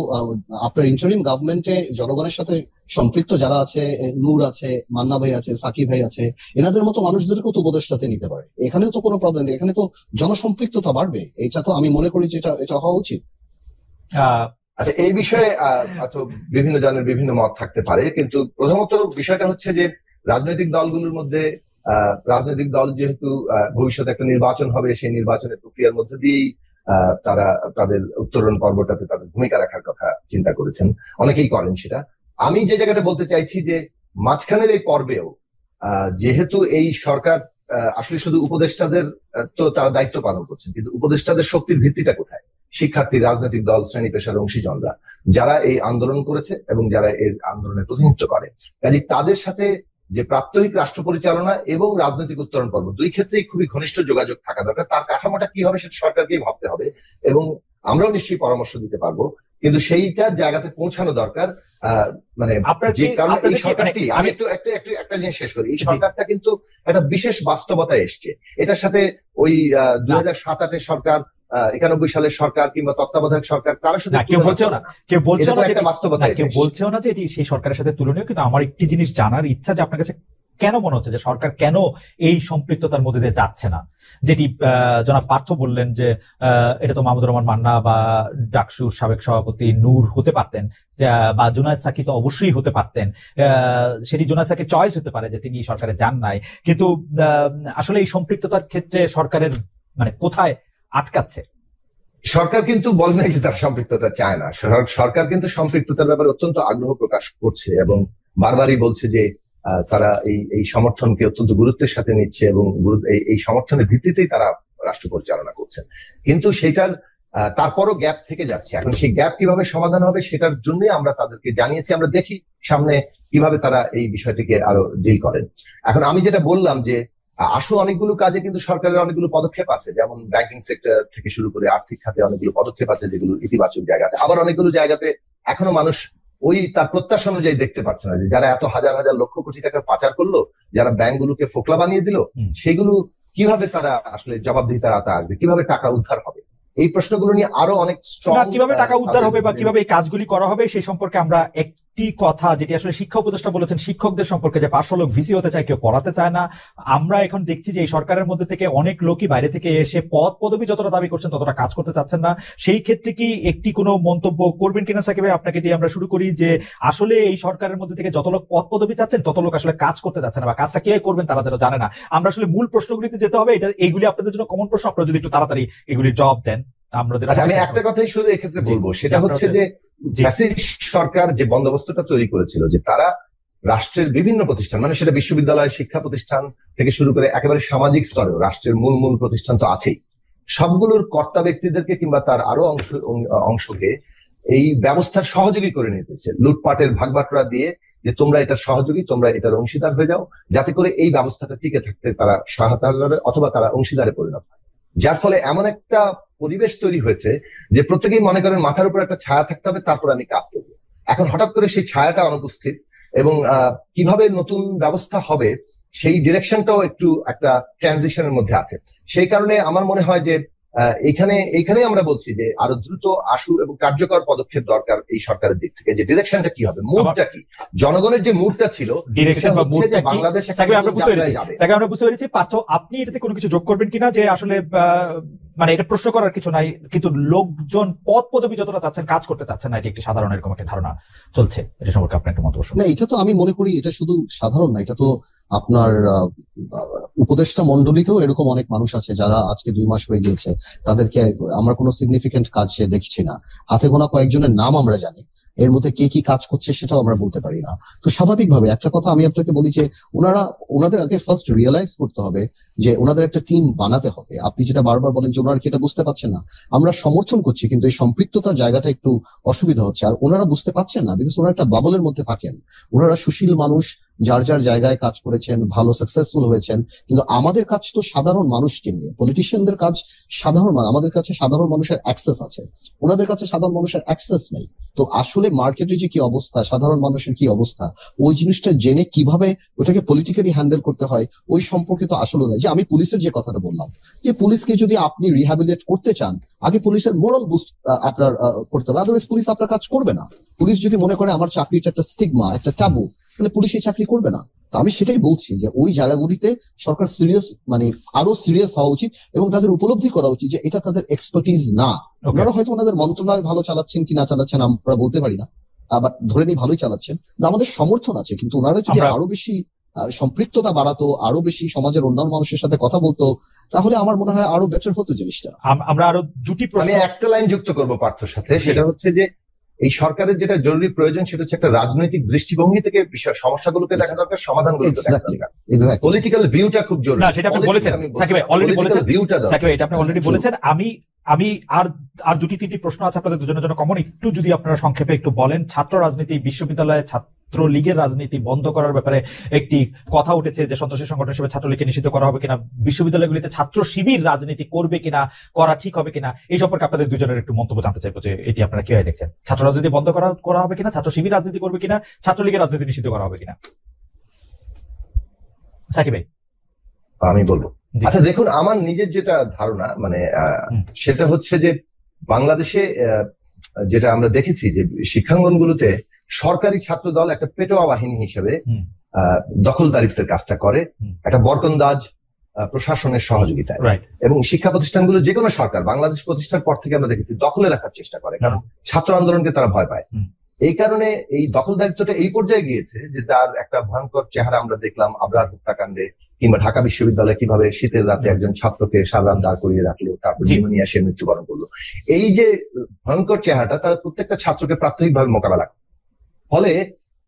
আপনার ইন্টারিম গভর্নমেন্টে জনগণের সাথে সম্পৃক্ত যারা আছে, নূর আছে, মান্না ভাই আছে, সাকিব ভাই আছে, এনাদের মতো মানুষদেরকেও তো উপদেষ্টাতে নিতে পারে। এখানেও তো কোনো প্রবলেম নেই, এখানে তো জনসম্পৃক্ততা বাড়বে। এটা তো আমি মনে করি যে এটা হওয়া উচিত। আচ্ছা, এই বিষয়ে বিভিন্ন জনের বিভিন্ন মত থাকতে পারে, কিন্তু প্রথমত বিষয়টা হচ্ছে যে রাজনৈতিক দলগুলোর মধ্যে রাজনৈতিক দল যেহেতু ভবিষ্যতে একটা নির্বাচন হবে, সেই নির্বাচনের প্রক্রিয়ার মধ্যে দিয়েই তারা তাদের উত্তরণ পর্বটাতে তাদের ভূমিকা রাখার কথা চিন্তা করেছেন, অনেকেই করেন সেটা। আমি যে জায়গাটা বলতে চাইছি যে মাঝখানের এই পর্বেও যেহেতু এই সরকার আসলে শুধু উপদেষ্টাদের তো তারা দায়িত্ব পালন করছেন, কিন্তু উপদেষ্টাদের শক্তির ভিত্তিটা কোথায়? শিক্ষার্থী, রাজনৈতিক দল, শ্রেণী পেশার অংশীজনরা, যারা এই আন্দোলন করেছে এবং যারা এই আন্দোলনের প্রতিনিধিত্ব করে। কাজে তাদের সাথে যে প্রাত্যহিক রাষ্ট্র পরিচালনা এবং রাজনৈতিক উত্তরণ পর্ব, দুই ক্ষেত্রেই খুবই ঘনিষ্ঠ যোগাযোগ থাকা দরকার। তার কাঠামোটা কি হবে সেটা সরকারকেই ভাবতে হবে এবং আমরাও নিশ্চয়ই পরামর্শ দিতে পারবো, কিন্তু সেইটার জায়গাতে পৌঁছানো দরকার। মানে যে কারণে এই সরকারটি, আমি একটা জিনিস শেষ করি, এই সরকারটা কিন্তু একটা বিশেষ বাস্তবতায় এসছে। এটার সাথে ওই 2007-08 সরকার, 91 সালের সরকার কিংবা তত্ত্বাবধায়ক সরকার কারোর সাথে কেউ বলছেও না কেউ বলছেও না যে এটি সেই সরকারের সাথে তুলনীয়। কিন্তু আমার একটি জিনিস জানার ইচ্ছা যে আপনার কাছে কেন মনে হচ্ছে যে সরকার কেন এই সম্পৃক্ততার মধ্যে দিয়ে যাচ্ছে না? যেটি জনাব পার্থ বললেন যে এটা তো মাহমুদুর রহমান মান্না বা ডাকসুর সাবেক সভাপতি নূর হতে পারতেন, বা জুনায়েদ সাকি তো অবশ্যই হতে পারতেন। সেটি জুনায়েদ সাকির চয়েস হতে পারে যে তিনি সরকারে যান নাই, কিন্তু আসলে এই সম্পৃক্ততার ক্ষেত্রে সরকারের মানে কোথায় আটকাচ্ছে? সরকার কিন্তু বলে নাই যে তার সম্পৃক্ততা চায় না। সরকার কিন্তু সম্পৃক্ততার ব্যাপারে অত্যন্ত আগ্রহ প্রকাশ করছে এবং বারবারই বলছে যে তারা এই সমর্থনকে অত্যন্ত গুরুত্বের সাথে নিচ্ছে এবং এই সমর্থনের ভিত্তিতেই তারা রাষ্ট্র পরিচালনা করছেন। কিন্তু সেইটার তারপরও গ্যাপ থেকে যাচ্ছে। এখন সেই গ্যাপ কিভাবে সমাধান হবে সেটার জন্য আমরা তাদেরকে জানিয়েছি, আমরা দেখি সামনে কিভাবে তারা এই বিষয়টিকে আরো ডিল করেন। এখন আমি যেটা বললাম যে অনেকগুলো কাজে কিন্তু সরকারের অনেকগুলো পদক্ষেপ আছে, যেমন ব্যাংকিং সেক্টর থেকে শুরু করে আর্থিক খাতে অনেকগুলো পদক্ষেপ আছে যেগুলো ইতিবাচক জায়গা আছে। আবার অনেকগুলো জায়গাতে এখনো মানুষ ওই তার প্রত্যাশা অনুযায়ী দেখতে পাচ্ছে না, যে যারা এত হাজার হাজার লক্ষ কোটি টাকা পাচার করলো, যারা ব্যাংকগুলোকে ফোকলা বানিয়ে দিল, সেগুলো কিভাবে তারা আসলে জবাবদিহিতার আওতায় আসবে, কিভাবে টাকা উদ্ধার হবে, এই প্রশ্নগুলো নিয়ে আরো অনেক স্ট্রং, কিভাবে টাকা উদ্ধার হবে বা কিভাবে এই কাজগুলি করা হবে সেই সম্পর্কে আমরা একটি কথা যেটি আসলে শিক্ষা উপদেষ্টা বলেছেন শিক্ষকদের সম্পর্কে, যে 500 লোক ভিসি হতে চায়, কেউ পড়াতে চায় না। আমরা এখন দেখছি যে এই সরকারের মধ্যে থেকে অনেক লোকই বাইরে থেকে এসে পদ পদবি যতটা দাবি করছেন ততটা কাজ করতে চাচ্ছেন না। সেই ক্ষেত্রে কি একটি কোনো মন্তব্য করবেন কিনা সাকিব ভাই? আপনাকে দিয়ে আমরা শুরু করি যে আসলে এই সরকারের মধ্যে থেকে যত লোক পদ পদবি চাচ্ছেন তত লোক আসলে কাজ করতে চাচ্ছেন না, বা কাজটা কে করবেন তারা যেন জানে না। আমরা আসলে মূল প্রশ্নগুলিতে যেতে হবে। এইগুলি আপনাদের জন্য কমন প্রশ্ন, আপনারা যদি একটু তাড়াতাড়ি এগুলির জবাব দেন। আমি একটা কথাই শুধু এক্ষেত্রে বলবো, সেটা হচ্ছে যে সরকার যে বন্দোবস্তটা তৈরি করেছিল, যে তারা রাষ্ট্রের বিভিন্ন প্রতিষ্ঠান, মানে সেটা বিশ্ববিদ্যালয়, শিক্ষা প্রতিষ্ঠান থেকে শুরু করে একেবারে সামাজিক স্তরেও রাষ্ট্রের মূল প্রতিষ্ঠান তো আছেই, সবগুলোর কর্তা ব্যক্তিদেরকে কিংবা তার আরো অংশকে এই ব্যবস্থার সহযোগী করে নিতেছে, লুটপাটের ভাগবাটোয়ারা দিয়ে, যে তোমরা এটার সহযোগী, তোমরা এটার অংশীদার হয়ে যাও, যাতে করে এই ব্যবস্থাটা টিকে থাকতে তারা সহায়তা করে অথবা তারা অংশীদারে পরিণত হয়। যার ফলে এমন একটা পরিবেশ তৈরি হয়েছে যে প্রত্যেকেই মনে করেন মাথার উপর একটা ছায়া থাকতে হবে, তারপর আমি কাজ করবো। এখন হঠাৎ করে সেই ছায়াটা অনুপস্থিত, এবং কিভাবে নতুন ব্যবস্থা হবে সেই ডিরেকশনটাও একটু একটা ট্রানজিশনের মধ্যে আছে। সেই কারণে আমার মনে হয় যে এইখানে আমরা বলছি যে আরো দ্রুত আশু এবং কার্যকর পদক্ষেপ দরকার এই সরকারের দিক থেকে। যে ডিরেকশনটা কি হবে, মুডটা কি, জনগণের যে মুডটা ছিল, ডিরেকশন বা মুডটা বাংলাদেশ আমরা বুঝতে পেরেছি। পার্থ, আপনি এটাতে কোনো কিছু যোগ করবেন কিনা, যে আসলে মানে এটা প্রশ্ন করার কিছু নাই, কিন্তু লোকজন পদ পদবি যতটা চাচ্ছেন কাজ করতে চাচ্ছেন না, এটি একটি সাধারণ এরকম একটা ধারণা চলছে, এটা সম্পর্কে আপনার একটা মন্তব্য? না, এটা তো আমি মনে করি এটা শুধু সাধারণ না, এটা তো আপনার উপদেষ্টা মন্ডলীতেও এরকম অনেক মানুষ আছে যারা আজকে 2 মাস হয়ে গিয়েছে, তাদেরকে আমরা কোনো সিগনিফিকেন্ট কাজ দেখছি না। হাতে গোনা কয়েকজনের নাম আমরা জানি, এর মধ্যে কে কি কাজ করছে সেটাও আমরা বলতে পারি না। তো স্বাভাবিকভাবে একটা কথা আমি আপনাকে বলি যে ওনাদের আগে ফার্স্ট রিয়েলাইজ করতে হবে যে ওনাদের একটা টিম বানাতে হবে। আপনি যেটা বারবার বলেন যে ওনারা কি এটা বুঝতে পারছেন না, আমরা সমর্থন করছি, কিন্তু এই সম্পৃক্ততার জায়গাটা একটু অসুবিধা হচ্ছে। আর ওনারা বুঝতে পারছেন না, বিকজ ওনারা একটা বাবলের মধ্যে থাকেন। ওনারা সুশীল মানুষ, যার যার জায়গায় কাজ করেছেন, ভালো সাকসেসফুল হয়েছেন, কিন্তু আমাদের কাজ তো সাধারণ মানুষকে নিয়ে, পলিটিশিয়ানদের কাজ সাধারণ মানুষ, আমাদের কাছে সাধারণ মানুষের অ্যাক্সেস আছে, ওনাদের কাছে সাধারণ মানুষের অ্যাক্সেস নেই। তো আসলে মার্কেটে যে কি অবস্থা, সাধারণ মানুষের কি অবস্থা, ওই জিনিসটা জেনে কিভাবে ওটাকে পলিটিক্যালি হ্যান্ডেল করতে হয় ওই সম্পর্কে তো আসলে নাই। যে আমি পুলিশের যে কথাটা বললাম, যে পুলিশকে যদি আপনি রিহ্যাবিলিটেট করতে চান, আগে পুলিশের মোরাল বুস্ট আপনার করতে হবে, আদারওয়াইজ পুলিশ আপনার কাজ করবে না। পুলিশ যদি মনে করে আমার চাকরিটা একটা স্টিগমা, একটা ট্যাবু, তাহলে পুলিশ এই চাকরি করবে না। তো আমি সেটাই বলছি যে ওই জায়গাগুলিতে সরকার সিরিয়াস, মানে আরো সিরিয়াস হওয়া উচিত, এবং তাদের উপলব্ধি করা উচিত যে এটা তাদের এক্সপার্টিজ না। ওনারা হয়তো ওনাদের মন্ত্রণালয় ভালো চালাচ্ছেন কি না চালাচ্ছেন আমরা বলতে পারি না, আবার ধরে নিই ভালোই চালাচ্ছেন, আমাদের সমর্থন আছে, কিন্তু ওনারা যদি আরো বেশি সম্পৃক্ততা বাড়াতো, আরো বেশি সমাজের অন্যান্য মানুষের সাথে কথা বলতো, তাহলে আমার মনে হয় আরো বেটার হতো জিনিসটা। আমরা আরো দুটি প্রশ্ন, আমি একটা লাইন যুক্ত করবো পার্থর সাথে, সেটা হচ্ছে যে এই সরকারের যেটা জরুরি প্রয়োজন সেটা হচ্ছে একটা রাজনৈতিক দৃষ্টিভঙ্গি থেকে বিষয় সমস্যাগুলোকে দেখা দরকার, সমাধানগুলোকে দেখা দরকার। পলিটিক্যাল ভিউটা খুব জরুরি। না, সেটা আপনি বলেছেন সাকিব ভাই, অলরেডি বলেছেন সাকিব ভাই, এটা আপনি অলরেডি বলেছেন। আমি আর দুটি তিনটি প্রশ্ন আছে আপনাদের দুজনের জন্য কমন, একটু যদি আপনারা সংক্ষেপে একটু বলেন। ছাত্র রাজনীতি, বিশ্ববিদ্যালয়ে ছাত্র লীগের রাজনীতি বন্ধ করার ব্যাপারে একটি কথা উঠেছে যে সন্ত্রাসী সংগঠন হিসেবে ছাত্রলীগকে নিষিদ্ধ করা হবে কিনা, বিশ্ববিদ্যালয়গুলিতে ছাত্র শিবির রাজনীতি করবে কিনা, করা ঠিক হবে কিনা, এই সম্পর্কে আপনাদের দুজনের একটু মন্তব্য জানতে চাইবো যে এটি আপনারা কিভাবে দেখছেন। ছাত্র রাজনীতি বন্ধ করা হবে কিনা, ছাত্র শিবির রাজনীতি করবে কিনা, ছাত্রলীগের রাজনীতি নিষিদ্ধ করা হবে কিনা? সাকিব ভাই। আমি বলবো। আচ্ছা দেখুন, আমার নিজের যেটা ধারণা, মানে সেটা হচ্ছে যে বাংলাদেশে যেটা আমরা দেখেছি যে শিক্ষাঙ্গনগুলোতে সরকারি ছাত্র দল একটা পেটোয়া বাহিনী হিসেবে দখলদারিত্বের কাজটা করে, একটা বরকন্দাজ প্রশাসনের সহযোগিতায়, এবং শিক্ষা প্রতিষ্ঠানগুলো যে কোনো সরকার বাংলাদেশ প্রতিষ্ঠার পর থেকে আমরা দেখেছি দখলে রাখার চেষ্টা করে, কারণ ছাত্র আন্দোলনকে তারা ভয় পায়। এই কারণে এই দখলদারিত্বটা এই পর্যায়ে গিয়েছে যে তার একটা ভয়ঙ্কর চেহারা আমরা দেখলাম আবরার হত্যাকাণ্ডে, কিংবা ঢাকা বিশ্ববিদ্যালয়ে কিভাবে শীতের রাতে একজন ছাত্রকে সারা রাত দাঁড় করিয়ে রাখলো, তারপর নিউমোনিয়া সে মৃত্যুবরণ করলো। এই যে ভয়ঙ্কর চেহারাটা তারা প্রত্যেকটা ছাত্রকে প্রাথমিকভাবে মোকাবেলা করে। ফলে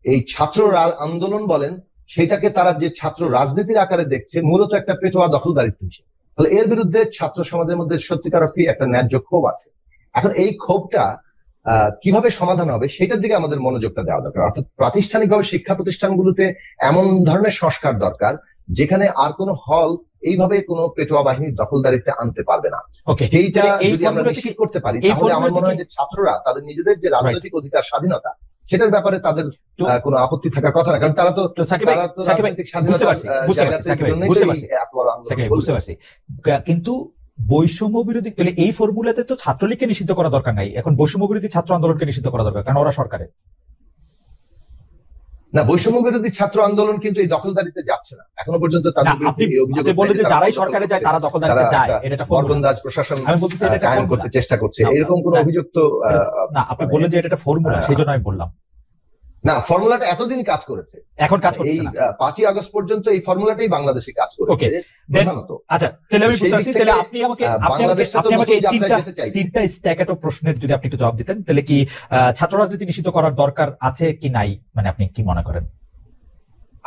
এই ছাত্র আন্দোলন বলেন, সেটাকে তারা যে ছাত্র রাজনীতির আকারে দেখছে মূলত একটা পেটোয়া দখলদারিত্ব হিসেবে। ফলে এর বিরুদ্ধে ছাত্র সমাজের মধ্যে সত্যিকার অর্থে একটা ন্যায্য ক্ষোভ আছে, এখন এই ক্ষোভটা কিভাবে সমাধান হবে সেটার দিকে আমাদের মনোযোগটা দেওয়া দরকার। অর্থাৎ প্রাতিষ্ঠানিকভাবে শিক্ষা প্রতিষ্ঠানগুলোতে এমন ধরনের সংস্কার দরকার যেখানে আর কোনো হল এইভাবে কোনো পেটোয়া বাহিনীর দখলদারিত্বে আনতে পারবে না। সেইটা যদি আমরা নিশ্চিত করতে পারি তাহলে আমার মনে হয় যে ছাত্ররা তাদের নিজেদের যে রাজনৈতিক অধিকার স্বাধীনতা সেটার ব্যাপারে তাদের কোনো আপত্তি থাকার কথা না, কারণ তারা তো রাজনৈতিক স্বাধীনতা। কিন্তু বৈষম্য বিরোধী তাহলে এই ফর্মুলাতে তো ছাত্রলীগকে নিষিদ্ধ করা দরকার নাই, এখন বৈষম্য বিরোধী ছাত্র আন্দোলনকে নিষিদ্ধ করা দরকার, কারণ ওরা সরকারে না। বৈষম্য বিরোধী ছাত্র আন্দোলন কিন্তু এই দখলদারিতে যাচ্ছে না এখনো পর্যন্ত। আপনি বলেন যে যারাই সরকারে যায় তারা দখলদারিতে যায়, এটা বরবন্দাজ প্রশাসন আমি বলতেছি এটা কায়েম করতে চেষ্টা করছে, এরকম কোন অভিযোগ তো না। আপনি বললেন যে এটা একটা ফর্মুলা, সেই জন্য আমি বললাম না। ফর্মুলাটা এতদিন কাজ করেছে, এখন কাজ করছে এই 5ই আগস্ট পর্যন্ত এই ফর্মুলাটাই বাংলাদেশে কাজ করেছে প্রধানত। আচ্ছা, তাহলে আমি বুঝতে পারছি। তাহলে আপনি আমাকে তিনটা স্ট্যাকেটো প্রশ্নের যদি আপনি একটু জবাব দিতেন, তাহলে কি ছাত্র রাজনীতি নিষিদ্ধ করার দরকার আছে কি নাই, মানে আপনি কি মনে করেন?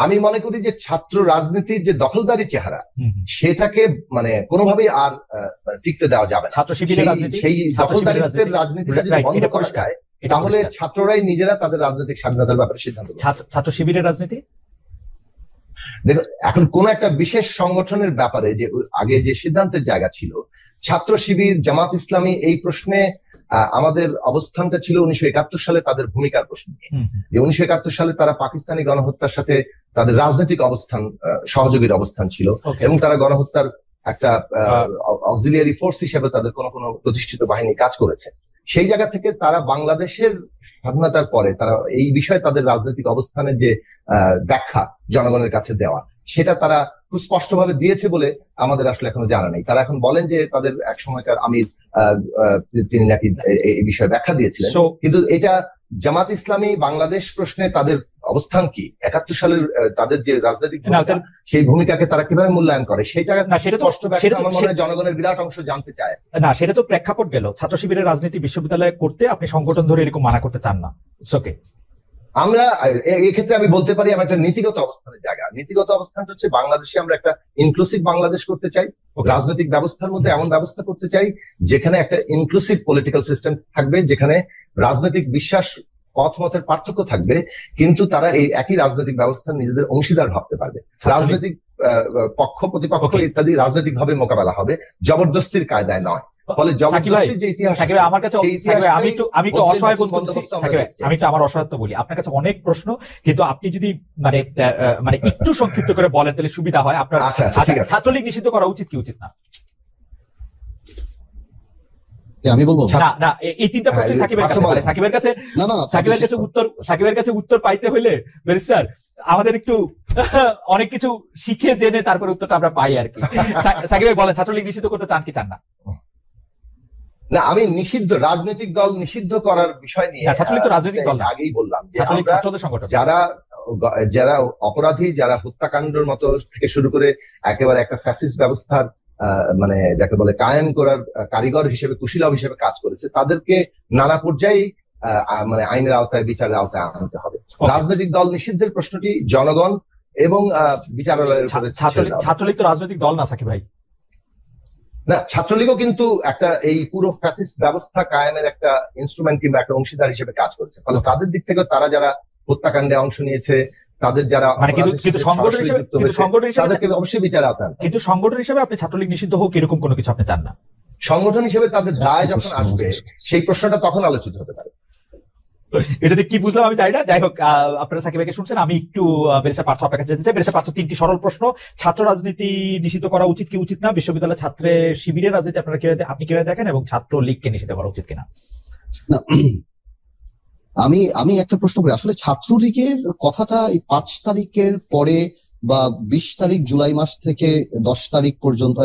আমি মনে করি যে ছাত্র রাজনীতির যে দখলদারি চেহারা সেটাকে মানে কোনোভাবেই আর টিকতে দেওয়া যাবে না। ছাত্র শিবিরের রাজনীতি, সেই দখলদারিত্বের রাজনীতি যদি বন্ধ করা যায় তাহলে ছাত্ররাই নিজেরা তাদের রাজনৈতিক স্বাধীনতার ব্যাপারে সিদ্ধান্ত নেবে। ছাত্র শিবিরের রাজনীতি দেখো, এখন কোন একটা বিশেষ সংগঠনের ব্যাপারে যে আগে যে সিদ্ধান্তের জায়গা ছিল, ছাত্র শিবির, জামাত ইসলামী, এই প্রশ্নে আমাদের অবস্থানটা ছিল 1971 সালে তাদের ভূমিকার প্রশ্ন নিয়ে। যে 1971 সালে তারা পাকিস্তানি গণহত্যার সাথে তাদের রাজনৈতিক অবস্থান, সহযোগীর অবস্থান ছিল, এবং তারা গণহত্যার একটা অক্সিলিয়ারি ফোর্স হিসেবে তাদের কোনো প্রতিষ্ঠিত বাহিনী কাজ করেছে। সেই জায়গা থেকে তারা বাংলাদেশের স্বাধীনতার পরে তারা এই বিষয়ে তাদের রাজনৈতিক অবস্থানের যে ব্যাখ্যা জনগণের কাছে দেওয়া, সেটা তারা খুব স্পষ্টভাবে দিয়েছে বলে আমাদের আসলে এখনো জানা নেই। তারা এখন বলেন যে তাদের এক সময়কার আমির তিনি নাকি এই বিষয়ে ব্যাখ্যা দিয়েছিলেন, কিন্তু এটা জামাত ইসলামী বাংলাদেশ প্রশ্নে তাদের অবস্থান কি, 71 সালের তাদের যে রাজনৈতিক ভূমিকা, সেই ভূমিকাকে তারা কিভাবে মূল্যায়ন করে সেটা স্পষ্ট ব্যাখ্যা আমার মনে হয় জনগণের বিরাট অংশ জানতে চায় না। সেটা তো প্রেক্ষাপট গেল, ছাত্র শিবিরের রাজনীতি বিশ্ববিদ্যালয়ে করতে আপনি সংগঠন ধরে এরকম মানা করতে চান না। ওকে, আমরা এক্ষেত্রে আমি বলতে পারি আমার একটা নীতিগত অবস্থানের জায়গা। নীতিগত অবস্থানটা হচ্ছে বাংলাদেশে আমরা একটা ইনক্লুসিভ বাংলাদেশ করতে চাই, রাজনৈতিক ব্যবস্থার মধ্যে এমন ব্যবস্থা করতে চাই যেখানে একটা ইনক্লুসিভ পলিটিক্যাল সিস্টেম থাকবে, যেখানে রাজনৈতিক বিশ্বাস, পথ মতের পার্থক্য থাকবে, কিন্তু তারা এই একই রাজনৈতিক ব্যবস্থার নিজেদের অংশীদার ভাবতে পারবে। রাজনৈতিক পক্ষ প্রতিপক্ষ ইত্যাদি রাজনৈতিক ভাবে মোকাবেলা হবে, জবরদস্তির কায়দায় নয়। ফলে জবরদস্তির যে ইতিহাস, আমার কাছে আমি একটু অসহায় বোধ করছি, আমি তো আমার অসহায়ত্ব বলি, আপনার কাছে অনেক প্রশ্ন, কিন্তু আপনি যদি মানে একটু সংক্ষিপ্ত করে বলেন তাহলে সুবিধা হয়। আপনার ছাত্রলীগ নিষিদ্ধ করা উচিত কি উচিত না? আমি বলবো না, এই তিনটা প্রশ্ন সাকিবের কাছে উত্তর পাইতে হইলে ব্যারিস্টার আমাদের একটু অনেক কিছু শিখে জেনে তারপরে উত্তরটা আমরা পাই আর কি। সাকিব ভাই বলেন, ছাত্রলীগ নিষিদ্ধ করতে চান কি চান না? না, আমি নিষিদ্ধ রাজনৈতিক দল নিষিদ্ধ করার বিষয় নিয়ে, ছাত্রলীগ তো রাজনৈতিক দল না, আগেই বললাম যে ছাত্রদের সংগঠন, যারা অপরাধী, যারা হত্যাকাণ্ডের মতো থেকে শুরু করে একেবারে একটা ফ্যাসিস্ট ব্যবস্থার মানে যাকে বলে কায়েম করার কারিগর হিসেবে, কুশীলব হিসেবে কাজ করেছে, তাদেরকে নানা পর্যায়ে মানে আইনের আওতায়, বিচারের আওতায় আনতে হবে। রাজনৈতিক দল নিষিদ্ধের প্রশ্নটি জনগণ এবং বিচারালয়ের উপরে। ছাত্রলীগ তো রাজনৈতিক দল না সাকিব ভাই। না, ছাত্রলীগও কিন্তু একটা এই পুরো ফ্যাসিস্ট ব্যবস্থা কায়েমের একটা ইনস্ট্রুমেন্ট কিংবা একটা অংশীদার হিসেবে কাজ করেছে। ফলে তাদের দিক থেকে তারা যারা হত্যাকাণ্ডে অংশ নিয়েছে, তাদের যারা কিন্তু সংগঠন হিসেবে তাদেরকে অবশ্যই বিচারে আনতে হবে। কিন্তু সংগঠন হিসেবে আপনি ছাত্রলীগ নিষিদ্ধ হোক এরকম কোনো কিছু আপনি চান না? সংগঠন হিসেবে তাদের দায় যখন আসবে সেই প্রশ্নটা তখন আলোচিত হতে পারে। এটাতে কি বুঝলাম আমি জানি না। যাই হোক, আপনারা সাকিব ভাইকে শুনছেন, আমি একটু ব্যারিস্টার পার্থ আপনার কাছে যেতে চাই। ব্যারিস্টার পার্থ, তিনটি সরল প্রশ্ন। ছাত্র রাজনীতি নিষিদ্ধ করা উচিত কি উচিত না? বিশ্ববিদ্যালয়ের ছাত্রের শিবিরের রাজনীতি আপনি কিভাবে দেখেন, এবং ছাত্র লীগকে নিষিদ্ধ করা উচিত কিনা? আমি একটা প্রশ্ন করি, আসলে ছাত্রলীগের কথাটা এই 5 তারিখের পরে বা 20 তারিখ জুলাই মাস থেকে 10 তারিখ পর্যন্ত,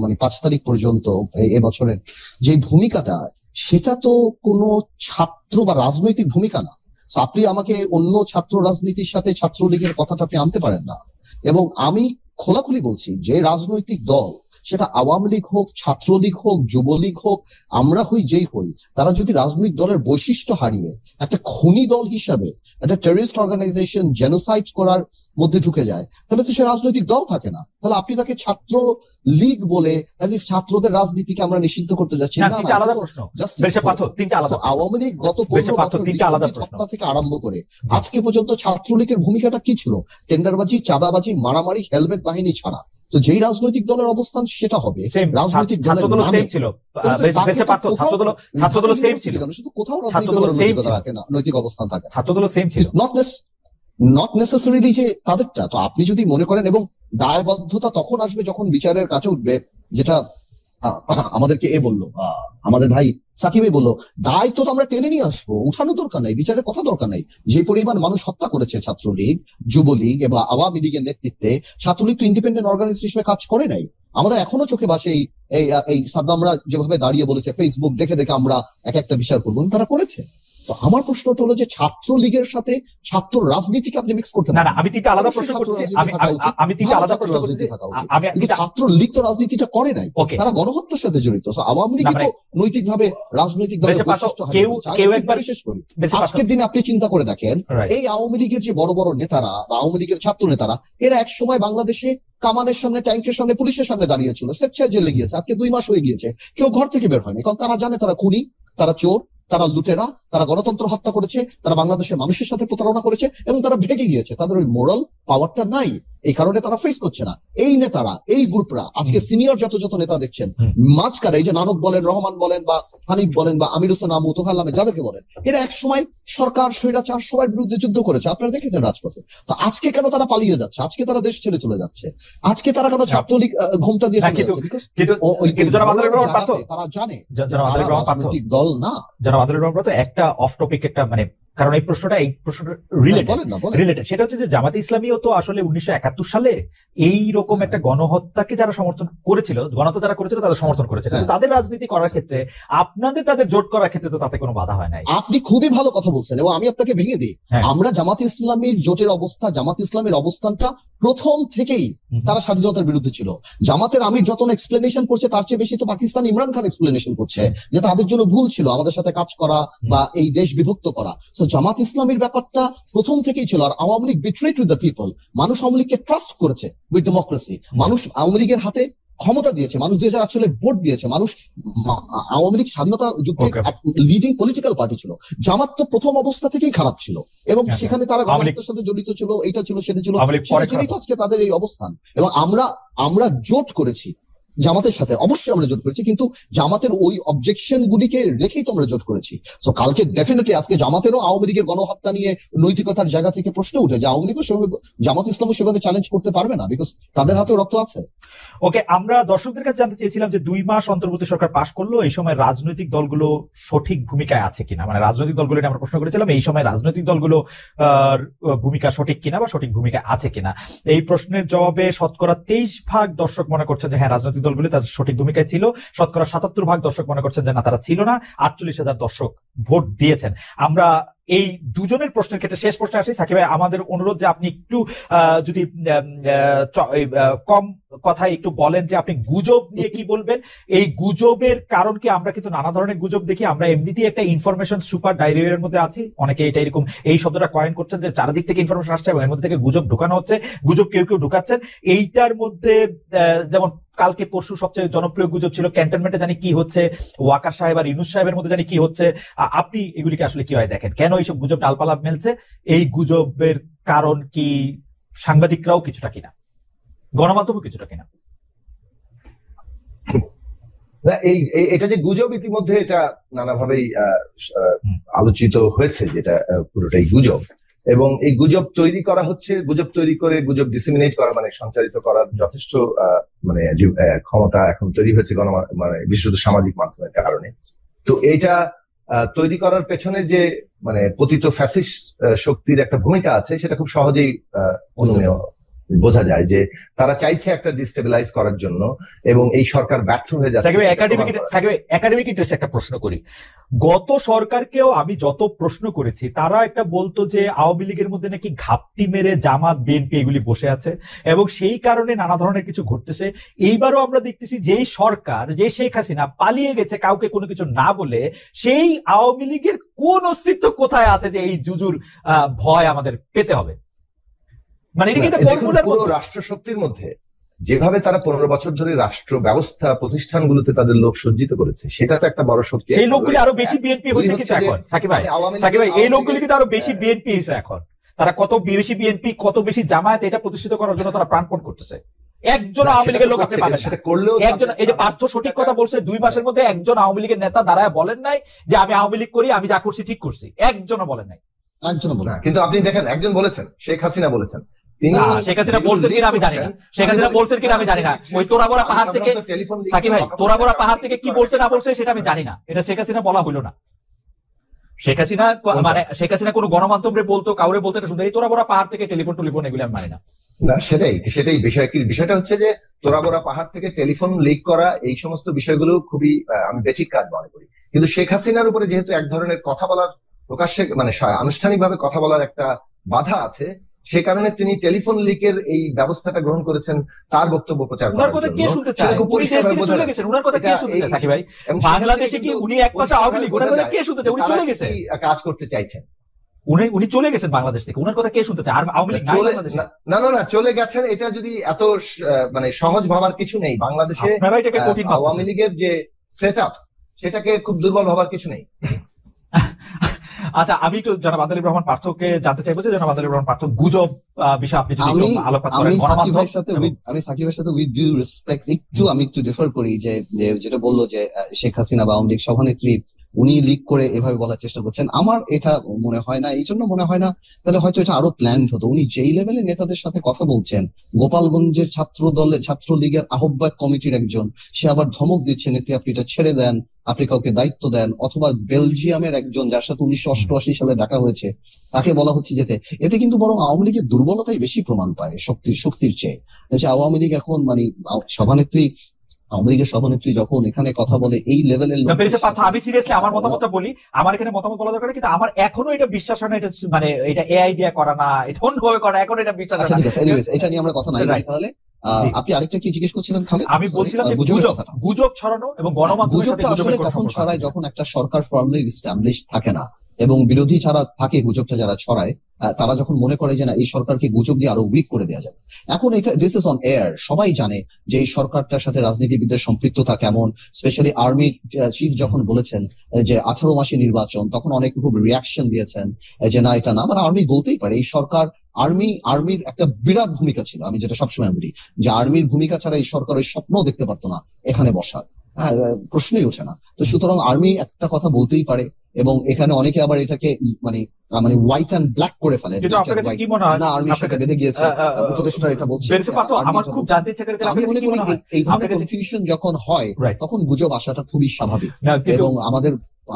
মানে 5 তারিখ পর্যন্ত এবছরের যে ভূমিকাটা, সেটা তো কোনো ছাত্র বা রাজনৈতিক ভূমিকা না। আপনি আমাকে অন্য ছাত্র রাজনীতির সাথে ছাত্রলীগের কথাটা আপনি আনতে পারেন না। এবং আমি খোলাখুলি বলছি যে রাজনৈতিক দল সেটা আওয়ামী লীগ হোক, ছাত্রলীগ হোক, যুবলীগ হোক, আমরা হই যেই হই, তারা যদি রাজনৈতিক দলের বৈশিষ্ট্য হারিয়ে একটা খুনি দল হিসাবে একটা টেররিস্ট অর্গানাইজেশন জেনোসাইড করার মধ্যে ঢুকে যায়, তাহলে তো সে রাজনৈতিক দল থাকে না। তাহলে আপনি তাকে ছাত্র লীগ বলে ছাত্রদের রাজনীতিকে আমরা নিষিদ্ধ করতে যাচ্ছি না। আওয়ামী লীগ গত 15 বছর হত্যা থেকে আরম্ভ করে আজকে পর্যন্ত ছাত্রলীগের ভূমিকাটা কি ছিল? টেন্ডারবাজি, চাঁদাবাজি, মারামারি, হেলমেট বাহিনী ছাড়া। তো যেই রাজনৈতিক দলের অবস্থান সেটা হবে রাজনৈতিক দলের নামে। শুধু কোথাও নৈতিক অবস্থান থাকে, নট নেসেসারিলি যে তাদেরটা। তো আপনি যদি মনে করেন, এবং দায়বদ্ধতা তখন আসবে যখন বিচারের কাছে উঠবে, যেটা আমাদেরকে বললো, আমাদের ভাই সাকিবে বললো, দায়িত্ব তো আমরা টেনে নিয়ে আসবো, উঠানো দরকার নাই, বিচারের কথা দরকার নাই। যে পরিমাণ মানুষ হত্যা করেছে ছাত্রলীগ, যুবলীগ এবং আওয়ামী লীগের নেতৃত্বে, ছাত্রলীগ তো ইন্ডিপেন্ডেন্ট অর্গানাইজেশন হিসেবে কাজ করে নাই। আমাদের এখনো চোখে ভাসে এই সাদ্দামরা যেভাবে দাঁড়িয়ে বলেছে, ফেসবুক দেখে দেখে আমরা এক একটা বিচার করবো, তারা করেছে। তো আমার প্রশ্নটা হলো যে ছাত্রলীগের সাথে ছাত্র রাজনীতিকে আপনি মিক্স করতে না। আমি তিনটা আলাদা প্রশ্ন করছি, আমি তিনটা আলাদা প্রশ্ন করছি। ছাত্রলীগ তো রাজনীতিটা করে নাই, তারা গণহত্যার সাথে জড়িত। আওয়ামী লীগ তো নৈতিকভাবে রাজনৈতিক দলের বিশেষ করে আজকের দিনে আপনি চিন্তা করে দেখেন, এই আওয়ামী লীগের যে বড় বড় নেতারা বা আওয়ামী লীগের ছাত্র নেতারা, এরা এক সময় বাংলাদেশে কামানের সামনে, ট্যাঙ্কের সামনে, পুলিশের সামনে দাঁড়িয়েছিল, স্বেচ্ছায় জেলে গিয়েছে, আজকে 2 মাস হয়ে গিয়েছে, কেউ ঘর থেকে বের হয়নি। কারণ তারা জানে তারা খুনি, তারা চোর, তারা লুটেরা, তারা গণতন্ত্র হত্যা করেছে, তারা বাংলাদেশের মানুষের সাথে প্রতারণা করেছে এবং তারা ভেগে গিয়েছে। তাদের ওই মোরাল পাওয়ারটা নাই, এই কারণে তারা ফেস করছে না। এই নেতারা, এই গ্রুপরা আজকে সিনিয়র যত নেতা দেখছেন, মাঝখানে এই যে নানক বলেন, রহমান বলেন, বা হানিফ বলেন, বা আমির হোসেন আবু তোফাল নামে যাদেরকে বলেন, এরা এক সময় সরকার, স্বৈরাচার সবার বিরুদ্ধে যুদ্ধ করেছে, আপনারা দেখেছেন রাজপথে। তো আজকে কেন তারা পালিয়ে যাচ্ছে? আজকে তারা দেশ ছেড়ে চলে যাচ্ছে? আজকে তারা কেন ছাত্রলীগ ঘোমটা দিয়ে চলে যাচ্ছে? তারা জানে রাজনৈতিক দল না। যারা একটা অফ টপিক, একটা মানে, কারণ এই প্রশ্নটা রিলেটেড, সেটা হচ্ছে যে জামাতে ইসলামীও তো আসলে 1971 সালে এই রকম একটা গণহত্যাকে যারা সমর্থন করেছিল, গণহত্যা যারা করেছিল তাদের সমর্থন করেছে, কিন্তু তাদের রাজনীতি করার ক্ষেত্রে তাদের জোট করার ক্ষেত্রে তো তাতে কোনো বাধা হয় নাই। আপনি খুবই ভালো কথা বলছেন, এবং আমি আপনাকে ভেঙে দিই। আমরা জামাত ইসলামীর জোটের অবস্থা, জামাত ইসলামের অবস্থানটা প্রথম থেকেই তারা স্বাধীনতার বিরুদ্ধে ছিল। জামাতের আমির যত এক্সপ্লেনেশন করছে, তার চেয়ে বেশি তো পাকিস্তান ইমরান খান এক্সপ্লেনেশন করছে যে তাদের জন্য ভুল ছিল আমাদের সাথে কাজ করা বা এই দেশ বিভক্ত করা। জামাত ইসলামের ব্যাপারটা প্রথম থেকেই ছিল। আর Awami League betrayed with the people. মানুষ আওয়ামী লীগকে ট্রাস্ট করেছে উইথ ডেমোক্রেসি। মানুষ আওয়ামী লীগের হাতে ক্ষমতা দিয়েছে, মানুষ 2008 সালে ভোট দিয়েছে, মানুষ আওয়ামী লীগ স্বাধীনতা যুদ্ধে লিডিং পলিটিক্যাল পার্টি ছিল। জামাত তো প্রথম অবস্থা থেকেই খারাপ ছিল, এবং সেখানে তারা গণতন্ত্রের সাথে জড়িত ছিল, এটা ছিল সেটা ছিল, আজকে তাদের এই অবস্থান। এবং আমরা জোট করেছি জামাতের সাথে, অবশ্যই আমরা জোট করেছি, কিন্তু জামাতের ওই অবজেকশন গুলিকে রেখেই তো আমরা জোট করেছি। সো কালকে ডেফিনেটলি আজকে জামাতেরও আওয়ামী লীগের গণহত্যা নিয়ে নৈতিকতার জায়গা থেকে প্রশ্ন উঠে যে আওয়ামী লীগও সেভাবে, জামাত ইসলামও সেভাবে চ্যালেঞ্জ করতে পারবে না, বিকজ তাদের হাতেও রক্ত আছে। ওকে, আমরা দর্শকদের কাছে জানতে চেয়েছিলাম যে 2 মাস অন্তর্বর্তী সরকার পাশ করলো, এই সময় রাজনৈতিক দলগুলো সঠিক ভূমিকায় আছে কিনা, মানে রাজনৈতিক দলগুলো আমরা প্রশ্ন করেছিলাম, এই সময় রাজনৈতিক দলগুলো ভূমিকা সঠিক কিনা বা সঠিক ভূমিকা আছে কিনা। এই প্রশ্নের জবাবে শতকরা 23% দর্শক মনে করছেন যে হ্যাঁ, রাজনৈতিক দলগুলো তাদের সঠিক ভূমিকায় ছিল। শতকরা 77% দর্শক মনে করছেন যে না, তারা ছিল না। 48,000 দর্শক ভোট দিয়েছেন। আমরা এই দুজনের প্রশ্নের ক্ষেত্রে শেষ প্রশ্নে আসি। সাকিব ভাই, আমাদের অনুরোধ যে আপনি একটু যদি কম কথায় একটু বলেন যে আপনি গুজব নিয়ে কি বলবেন। এই গুজবের কারণ কি? আমরা কিন্তু নানা ধরনের গুজব দেখি, আমরা এমনিতেই একটা ইনফরমেশন সুপার ডায়রিয়ার মধ্যে আছি। অনেকে এটা এরকম এই শব্দটা কয়েন করছেন যে চারিদিক থেকে ইনফরমেশন আসছে এবং এর মধ্যে থেকে গুজব ঢুকানো হচ্ছে, গুজব কেউ ঢুকাচ্ছেন। এইটার মধ্যে যেমন কালকে পরশু সবচেয়ে জনপ্রিয় গুজব ছিল ক্যান্টনমেন্টে জানি কি হচ্ছে, ওয়াকার সাহেব আর ইউনূস সাহেবের মধ্যে জানি কি হচ্ছে। আপনি এগুলিকে আসলে কিভাবে দেখেন? কেন এইসব গুজব ডালপালা মেলছে? এই গুজবের কারণ কি সাংবাদিকরাও কিছুটা কিনা, গণমাধ্যমও কিছুটা কিনা? এটা যে গুজব, ইতিমধ্যে এটা নানাভাবেই আলোচিত হয়েছে, যেটা পুরোটাই গুজব। এবং এই গুজব তৈরি করা হচ্ছে, গুজব তৈরি করে গুজব ডিসেমিনেট করা, মানে সঞ্চারিত করার যথেষ্ট মানে ক্ষমতা এখন তৈরি হয়েছে মানে বিশেষত সামাজিক মাধ্যমের কারণে। তো এটা তৈরি করার পেছনে যে মানে পতিত ফ্যাসিস্ট শক্তির একটা ভূমিকা আছে, সেটা খুব সহজেই অনুমেয় বোঝা যায় যে তারা চাইছে একটা ডিস্টেবিলাইজ করার জন্য, এবং এই সরকার ব্যর্থ হয়ে যাচ্ছে। একাডেমিক ইন্টারেস্ট একটা প্রশ্ন করি, গত সরকারকেও আমি যত প্রশ্ন করেছি তারা একটা বলতো যে আওয়ামী লীগের মধ্যে নাকি ঘাপটি মেরে জামাত বিএনপি এগুলি বসে আছে এবং সেই কারণে নানা ধরনের কিছু ঘটতেছে। এইবারও আমরা দেখতেছি যেই সরকার, যে শেখ হাসিনা পালিয়ে গেছে কাউকে কোনো কিছু না বলে, সেই আওয়ামী লীগের কোন অস্তিত্ব কোথায় আছে যে এই জুজুর ভয় আমাদের পেতে হবে? মানে এটা কিন্তু পুরো রাষ্ট্র শক্তির মধ্যে যেভাবে তারা 15 বছর ধরে রাষ্ট্র ব্যবস্থা প্রতিষ্ঠানগুলোতে তাদের লোক সজ্জিত করেছে, সেটা তো একটা বড় শক্তি। সেই লোকগুলি আরো বেশি বিএনপি হয়েছে কিন্তু এখন সাকিব ভাই, এই লোকগুলি কিন্তু আরো বেশি বিএনপি হয়েছে এখন। তারা কত বেশি বিএনপি, কত বেশি জামায়াত, এটা প্রতিষ্ঠিত করার জন্য তারা প্রাণপণ করতেছে। একজন আওয়ামী লীগের লোক আপনি পাবেন না। একজন, এই যে পার্থ সঠিক কথা বলছে, 2 মাসের মধ্যে একজন আওয়ামী লীগের নেতা দাঁড়ায় বলেন নাই যে আমি আওয়ামী লীগ করি, আমি যা করছি ঠিক করছি, একজনও বলেন নাই। একজনও বলেন। কিন্তু আপনি দেখেন, একজন বলেছেন, শেখ হাসিনা বলেছেন। শেখ হাসিনা বলছেন কিনা আমি জানি না, শেখ হাসিনা বলছেন কিনা আমি জানি না। ওই তোরাবড়া পাহাড় থেকে, সাকিব ভাই, তোরাবড়া পাহাড় থেকে কি বলছে না বলছে সেটা আমি জানি না, এটা শেখ হাসিনা বলা হইলো না। শেখ হাসিনা মানে শেখ হাসিনা কোনো গণমাধ্যমে বলতো, কাউরে বলতো, এটা শুধু এই তোরাবড়া পাহাড় থেকে টেলিফোন এগুলো আমি মানি না। না, সেটাই বিষয়টা হচ্ছে যে তোরাবড়া পাহাড় থেকে টেলিফোন লিক করা, এই সমস্ত বিষয়গুলো খুবই আমি বেচিক কাজ মনে করি। কিন্তু শেখ হাসিনার উপরে যেহেতু এক ধরনের কথা বলার, প্রকাশ্যে মানে আনুষ্ঠানিকভাবে কথা বলার একটা বাধা আছে, সে কারণে তিনি টেলিফোন লিকের এই ব্যবস্থাটা গ্রহণ করেছেন তার বক্তব্য প্রচার করার জন্য। বাংলাদেশে কি উনি একমাত্র আওয়ামী লীগ? ওনার কথা কে শুনতে চায়? উনি চলে গেছেন, কাজ করতে চাইছেন, উনি চলে গেছেন বাংলাদেশ থেকে, ওনার কথা কে শুনতে চায়? আর আওয়ামী লীগ না চলে গেছেন, এটা যদি এত মানে সহজ ভাবার কিছু নেই। বাংলাদেশে আওয়ামী লীগের যে সেট আপ, সেটাকে খুব দুর্বল ভাবার কিছু নেই। আচ্ছা, আমি একটু জনাব আদালিব রহমান পার্থকে জানতে চাইবো যে জনাব আদালিব রহমান পার্থ গুজব বিষয়ে আপনি যদি আলোকপাত করেন। আমি সাকিবের সাথে উইথ ডিউ রেসপেক্ট আমি একটু ডিফার করি যে যেটা বললো যে শেখ হাসিনা বা আওয়ামী লীগ সভানেত্রী উনি লিক করে এভাবে বলার চেষ্টা করছেন, আমার এটা মনে হয় না। এই জন্য মনে হয় না, তাহলে হয়তো এটা আরো প্ল্যান হতো। উনি যেই লেভেলে নেতাদের সাথে কথা বলছেন, গোপালগঞ্জের ছাত্রলীগের আহ্বায়ক কমিটির একজন, সে আবার ধমক দিচ্ছে, নেত্রী আপনি এটা ছেড়ে দেন, আপনি কাউকে দায়িত্ব দেন। অথবা বেলজিয়ামের একজন, যার সাথে 1988 সালে দেখা হয়েছে, তাকে বলা হচ্ছে যেতে। এতে কিন্তু বরং আওয়ামী লীগের দুর্বলতাই বেশি প্রমাণ পায় শক্তির চেয়ে। আওয়ামী লীগ এখন মানে আওয়ামী লীগের সভানেত্রী যখন এখানে কথা বলে এই লেভেলের, আমি সিরিয়াসলি আমার মতামতটা বলি, আমার এখানে মতামত বলা দরকার, কিন্তু আমার এখনো এটা বিশ্বাস হয় না এটা মানে এটা এআই দিয়ে করা না, এটা অন্যভাবে করা, এখন এটা বিশ্বাস হয় না। এনিওয়েজ, এটা নিয়ে আমরা কথা নাই। তাহলে আপনি আরেকটা কি জিজ্ঞেস করছিলেন? আমি বলছিলাম যে গুজব ছড়ানো এবং গণমাধ্যমের সাথে আসলে কখন ছড়ায়, যখন একটা সরকার ফর্মালি এস্টাবলিশ থাকে না এবং বিরোধী ছাড়া থাকে, গুজবটা যারা ছড়ায় তারা যখন মনে করে যে না, এই সরকারকে গুজব দিয়ে আরো উইক করে দেওয়া যাবে। এখন এটা দিস ইজ অন এয়ার, সবাই জানে যে এই সরকারটার সাথে রাজনীতিবিদদের সম্পৃক্ততা কেমন। স্পেশালি আর্মির চিফ যখন বলেছেন যে 18 মাসে নির্বাচন, তখন অনেকে খুব রিয়াকশন দিয়েছেন যে না, এটা না। মানে আর্মি বলতেই পারে এই সরকার, আর্মির একটা বিরাট ভূমিকা ছিল। আমি যেটা সবসময় বলি যে আর্মির ভূমিকা ছাড়া এই সরকার ওই স্বপ্নও দেখতে পারতো না এখানে বসার, প্রশ্নই ওঠে না। তো সুতরাং আর্মি একটা কথা বলতেই পারে, এবং এখানে অনেকে আবার এটাকে মানে হোয়াইট অ্যান্ড ব্ল্যাক করে ফেলে। না, আর্মির সাথে বেঁধে গিয়েছে, উপদেষ্টা এটা বলছে। আমি মনে করি এই ধরনের কনফিউশন যখন হয় তখন গুজব আসাটা খুবই স্বাভাবিক। এবং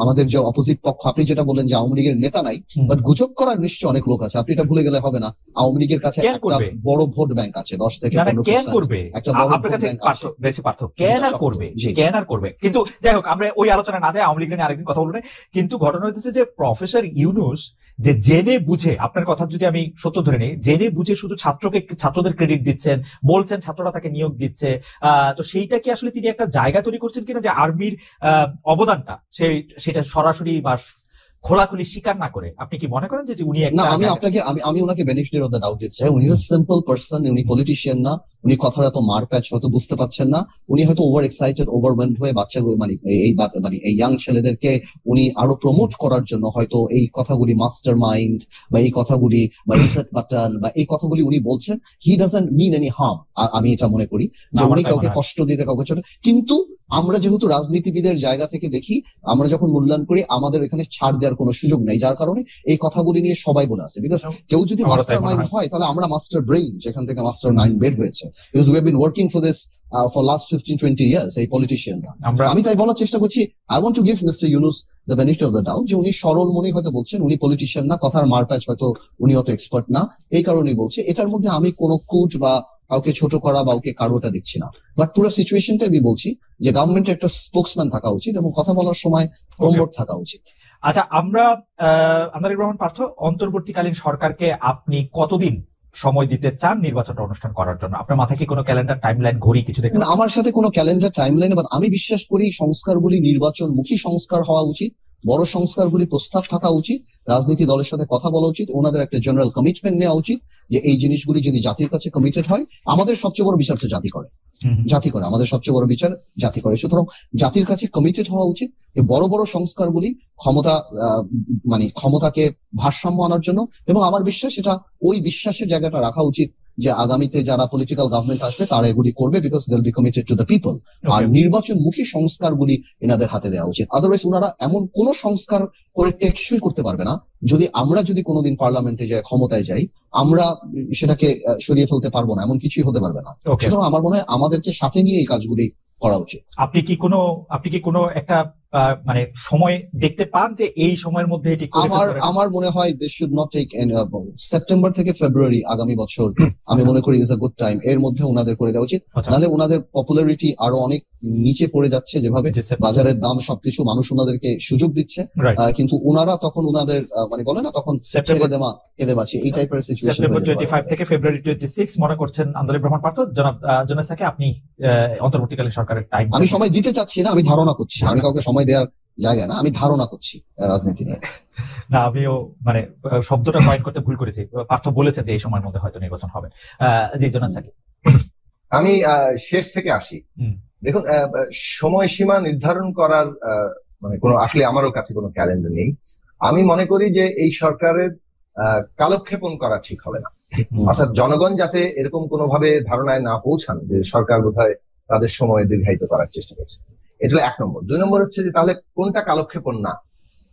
আমাদের যে অপোজিট পক্ষ, আপনি যেটা বললেন যে আওয়ামী লীগের নেতা নাই, বাট গুজব করার নিশ্চয়ই অনেক লোক আছে। আপনি এটা ভুলে গেলে হবে না, আওয়ামী লীগের কাছে একটা বড় ভোট ব্যাংক আছে, 10 থেকে 15%। একটা বড় ভোট ব্যাংক আছে, কেন আর করবে। কিন্তু যাই হোক, আমরা ওই আলোচনা না যাই, আওয়ামী লীগ নিয়ে আরেকদিন কথা বলবো। কিন্তু ঘটনা হইতেছে যে প্রফেসর ইউনূস যে জেনে বুঝে, আপনার কথা যদি আমি সত্য ধরে নিই, জেনে বুঝে শুধু ছাত্রদের ক্রেডিট দিচ্ছেন, বলছেন ছাত্ররা তাকে নিয়োগ দিচ্ছে, তো সেইটা কি আসলে তিনি একটা জায়গা তৈরি করছেন কিনা যে আর্মির অবদানটা সেটা সরাসরি বা খোলাখুলি স্বীকার না করে? আপনি কি মনে করেন যে উনি আমি ওনাকে বেনিফিট অফ দ্য ডাউট দিতে চাই। উনি সিম্পল পারসন, উনি পলিটিশিয়ান না। উনি কথাটা তো মার প্যাচ হয়তো বুঝতে পারছেন না। উনি হয়তো ওভার এক্সাইটেড, ওভারওয়েলড হয়ে বাচ্চাগুলো মানে এই ইয়াং ছেলেদেরকে উনি আরো প্রমোট করার জন্য হয়তো এই কথাগুলি মাস্টার মাইন্ড বা এই কথাগুলি বা রিসেট বাটন বা এই কথাগুলি উনি বলছেন। He doesn't mean any harm, আমি এটা মনে করি যে উনি কাউকে কষ্ট দিতে কাউকে ছোট। কিন্তু আমরা যেহেতু রাজনীতিবিদের জায়গা থেকে দেখি, আমরা যখন মূল্যায়ন করি আমাদের এখানে ছাড় দেওয়ার কোনো সুযোগ নেই, যার কারণে এই কথাগুলি নিয়ে সবাই বলে আসে। বিকজ কেউ যদি মাস্টার মাইন্ড হয় তাহলে আমরা মাস্টার ব্রেইন, যেখান থেকে মাস্টার মাইন্ড বের হয়েছে। Because we have been working for this for last 15-20 years, এই পলিটিশিয়ানরা। আমি তাই বলার চেষ্টা করছি, I want to give mister Yunus the benefit of the doubt, যে উনি সরল মনে হয়তো বলছেন, উনি পলিটিশিয়ান না, কথার মারপ্যাচ হয়তো উনি অত এক্সপার্ট না, এই কারণেই বলছে। এটার মধ্যে আমি কোনো কুট বা কাউকে ছোট করা বা ওকে কারোটা দেখছি না, বাট পুরো সিচুয়েশনটা আমি বলছি যে গভর্নমেন্টের একটা স্পোক্সম্যান থাকা উচিত এবং কথা বলার সময় প্রমোট থাকা উচিত। আচ্ছা, আমরা আন্দালিব রহমান পার্থ, অন্তর্বর্তীকালীন সরকারকে আপনি কতদিন সময় দিতে চান নির্বাচনটা অনুষ্ঠান করার জন্য? আপনার মাথায় কি কোনো ক্যালেন্ডার, টাইমলাইন, ঘড়ি কিছু দেখেন? আমার সাথে কোনো ক্যালেন্ডার, টাইমলাইন, বা আমি বিশ্বাস করি সংস্কারগুলি নির্বাচনমুখী সংস্কার হওয়া উচিত, বড় সংস্কারগুলি প্রস্তাব থাকা উচিত, রাজনীতি দলের সাথে কথা বলা উচিত, ওনাদের একটা জেনারেল কমিটমেন্ট নেওয়া উচিত যে এই জিনিসগুলি যদি জাতির কাছে কমিটেড হয়। আমাদের সবচেয়ে বড় বিচার তো জাতি করে, আমাদের সবচেয়ে বড় বিচার জাতি করে। সুতরাং জাতির কাছে কমিটেড হওয়া উচিত এই বড় বড় সংস্কারগুলি, ক্ষমতাকে ভারসাম্য আনার জন্য। এবং আমার বিশ্বাস, এটা ওই বিশ্বাসের জায়গাটা রাখা উচিত যে আগামীতে যারা পলিটিক্যাল গভর্নমেন্ট আসবে তারা এগুলি করবে, because they will be committed to the people. আর নির্বাচনমুখী সংস্কারগুলি এনাদের হাতে দেওয়া উচিত। আদারওয়াইজ ওনারা এমন কোন সংস্কার করে টেকসই করতে পারবে না, আমরা যদি কোনোদিন পার্লামেন্টে যাই, ক্ষমতায় যাই, আমরা সেটাকে সরিয়ে ফেলতে পারবো না, এমন কিছুই হতে পারবে না। সুতরাং আমার মনে হয় আমাদেরকে সাথে নিয়ে এই কাজগুলি করা উচিত। আপনি কি কোনো একটা মানে সময় দেখতে পান যে এই সময়ের মধ্যে এটি? আমার মনে হয় this should not take September থেকে ফেব্রুয়ারি আগামী বছর, আমি মনে করি ইজ আ গুড টাইম, এর মধ্যে ওনাদের করে দেওয়া উচিত। নাহলে ওনাদের পপুলারিটি আরো অনেক নিচে পড়ে যাচ্ছে, যেভাবে বাজারের দাম সবকিছু, মানুষ ওনাদেরকে সুযোগ দিচ্ছে, কিন্তু ওনারা তখন ওনাদের বলে না, তখন ছেড়ে দেওয়া কেঁদে বাঁচি, এই টাইপের সিচুয়েশন। সেপ্টেম্বর 25 থেকে ফেব্রুয়ারি 26 মনে করছেন আন্দালিব রহমান পার্থ। জনাব সাকি, আপনি অন্তর্বর্তীকালীন সরকারের টাইম? আমি সময় দিতে চাচ্ছি না, আমি ধারণা করছি, আমি কাউকে সময় দেওয়ার জায়গা না, আমি ধারণা করছি রাজনীতি নিয়ে। না, আমিও শব্দটা কয়েন করতে ভুল করেছি। পার্থ বলেছে যে এই সময়ের মধ্যে হয়তো নির্বাচন হবে। জি জনাব সাকি। আমি শেষ থেকে আসি। দেখুন, সময়সীমা নির্ধারণ করার কোনো, আসলে আমারও কাছে কোনো ক্যালেন্ডার নেই। আমি মনে করি যে এই সরকারের কালক্ষেপণ করা ঠিক হবে না। অর্থাৎ জনগণ যাতে এরকম কোনোভাবে ধারণায় না পৌঁছান যে সরকার বোধহয় তাদের সময় দীর্ঘায়িত করার চেষ্টা করছে। এটা 1 নম্বর। 2 নম্বর হচ্ছে যে তাহলে কোনটা কালক্ষেপণ না,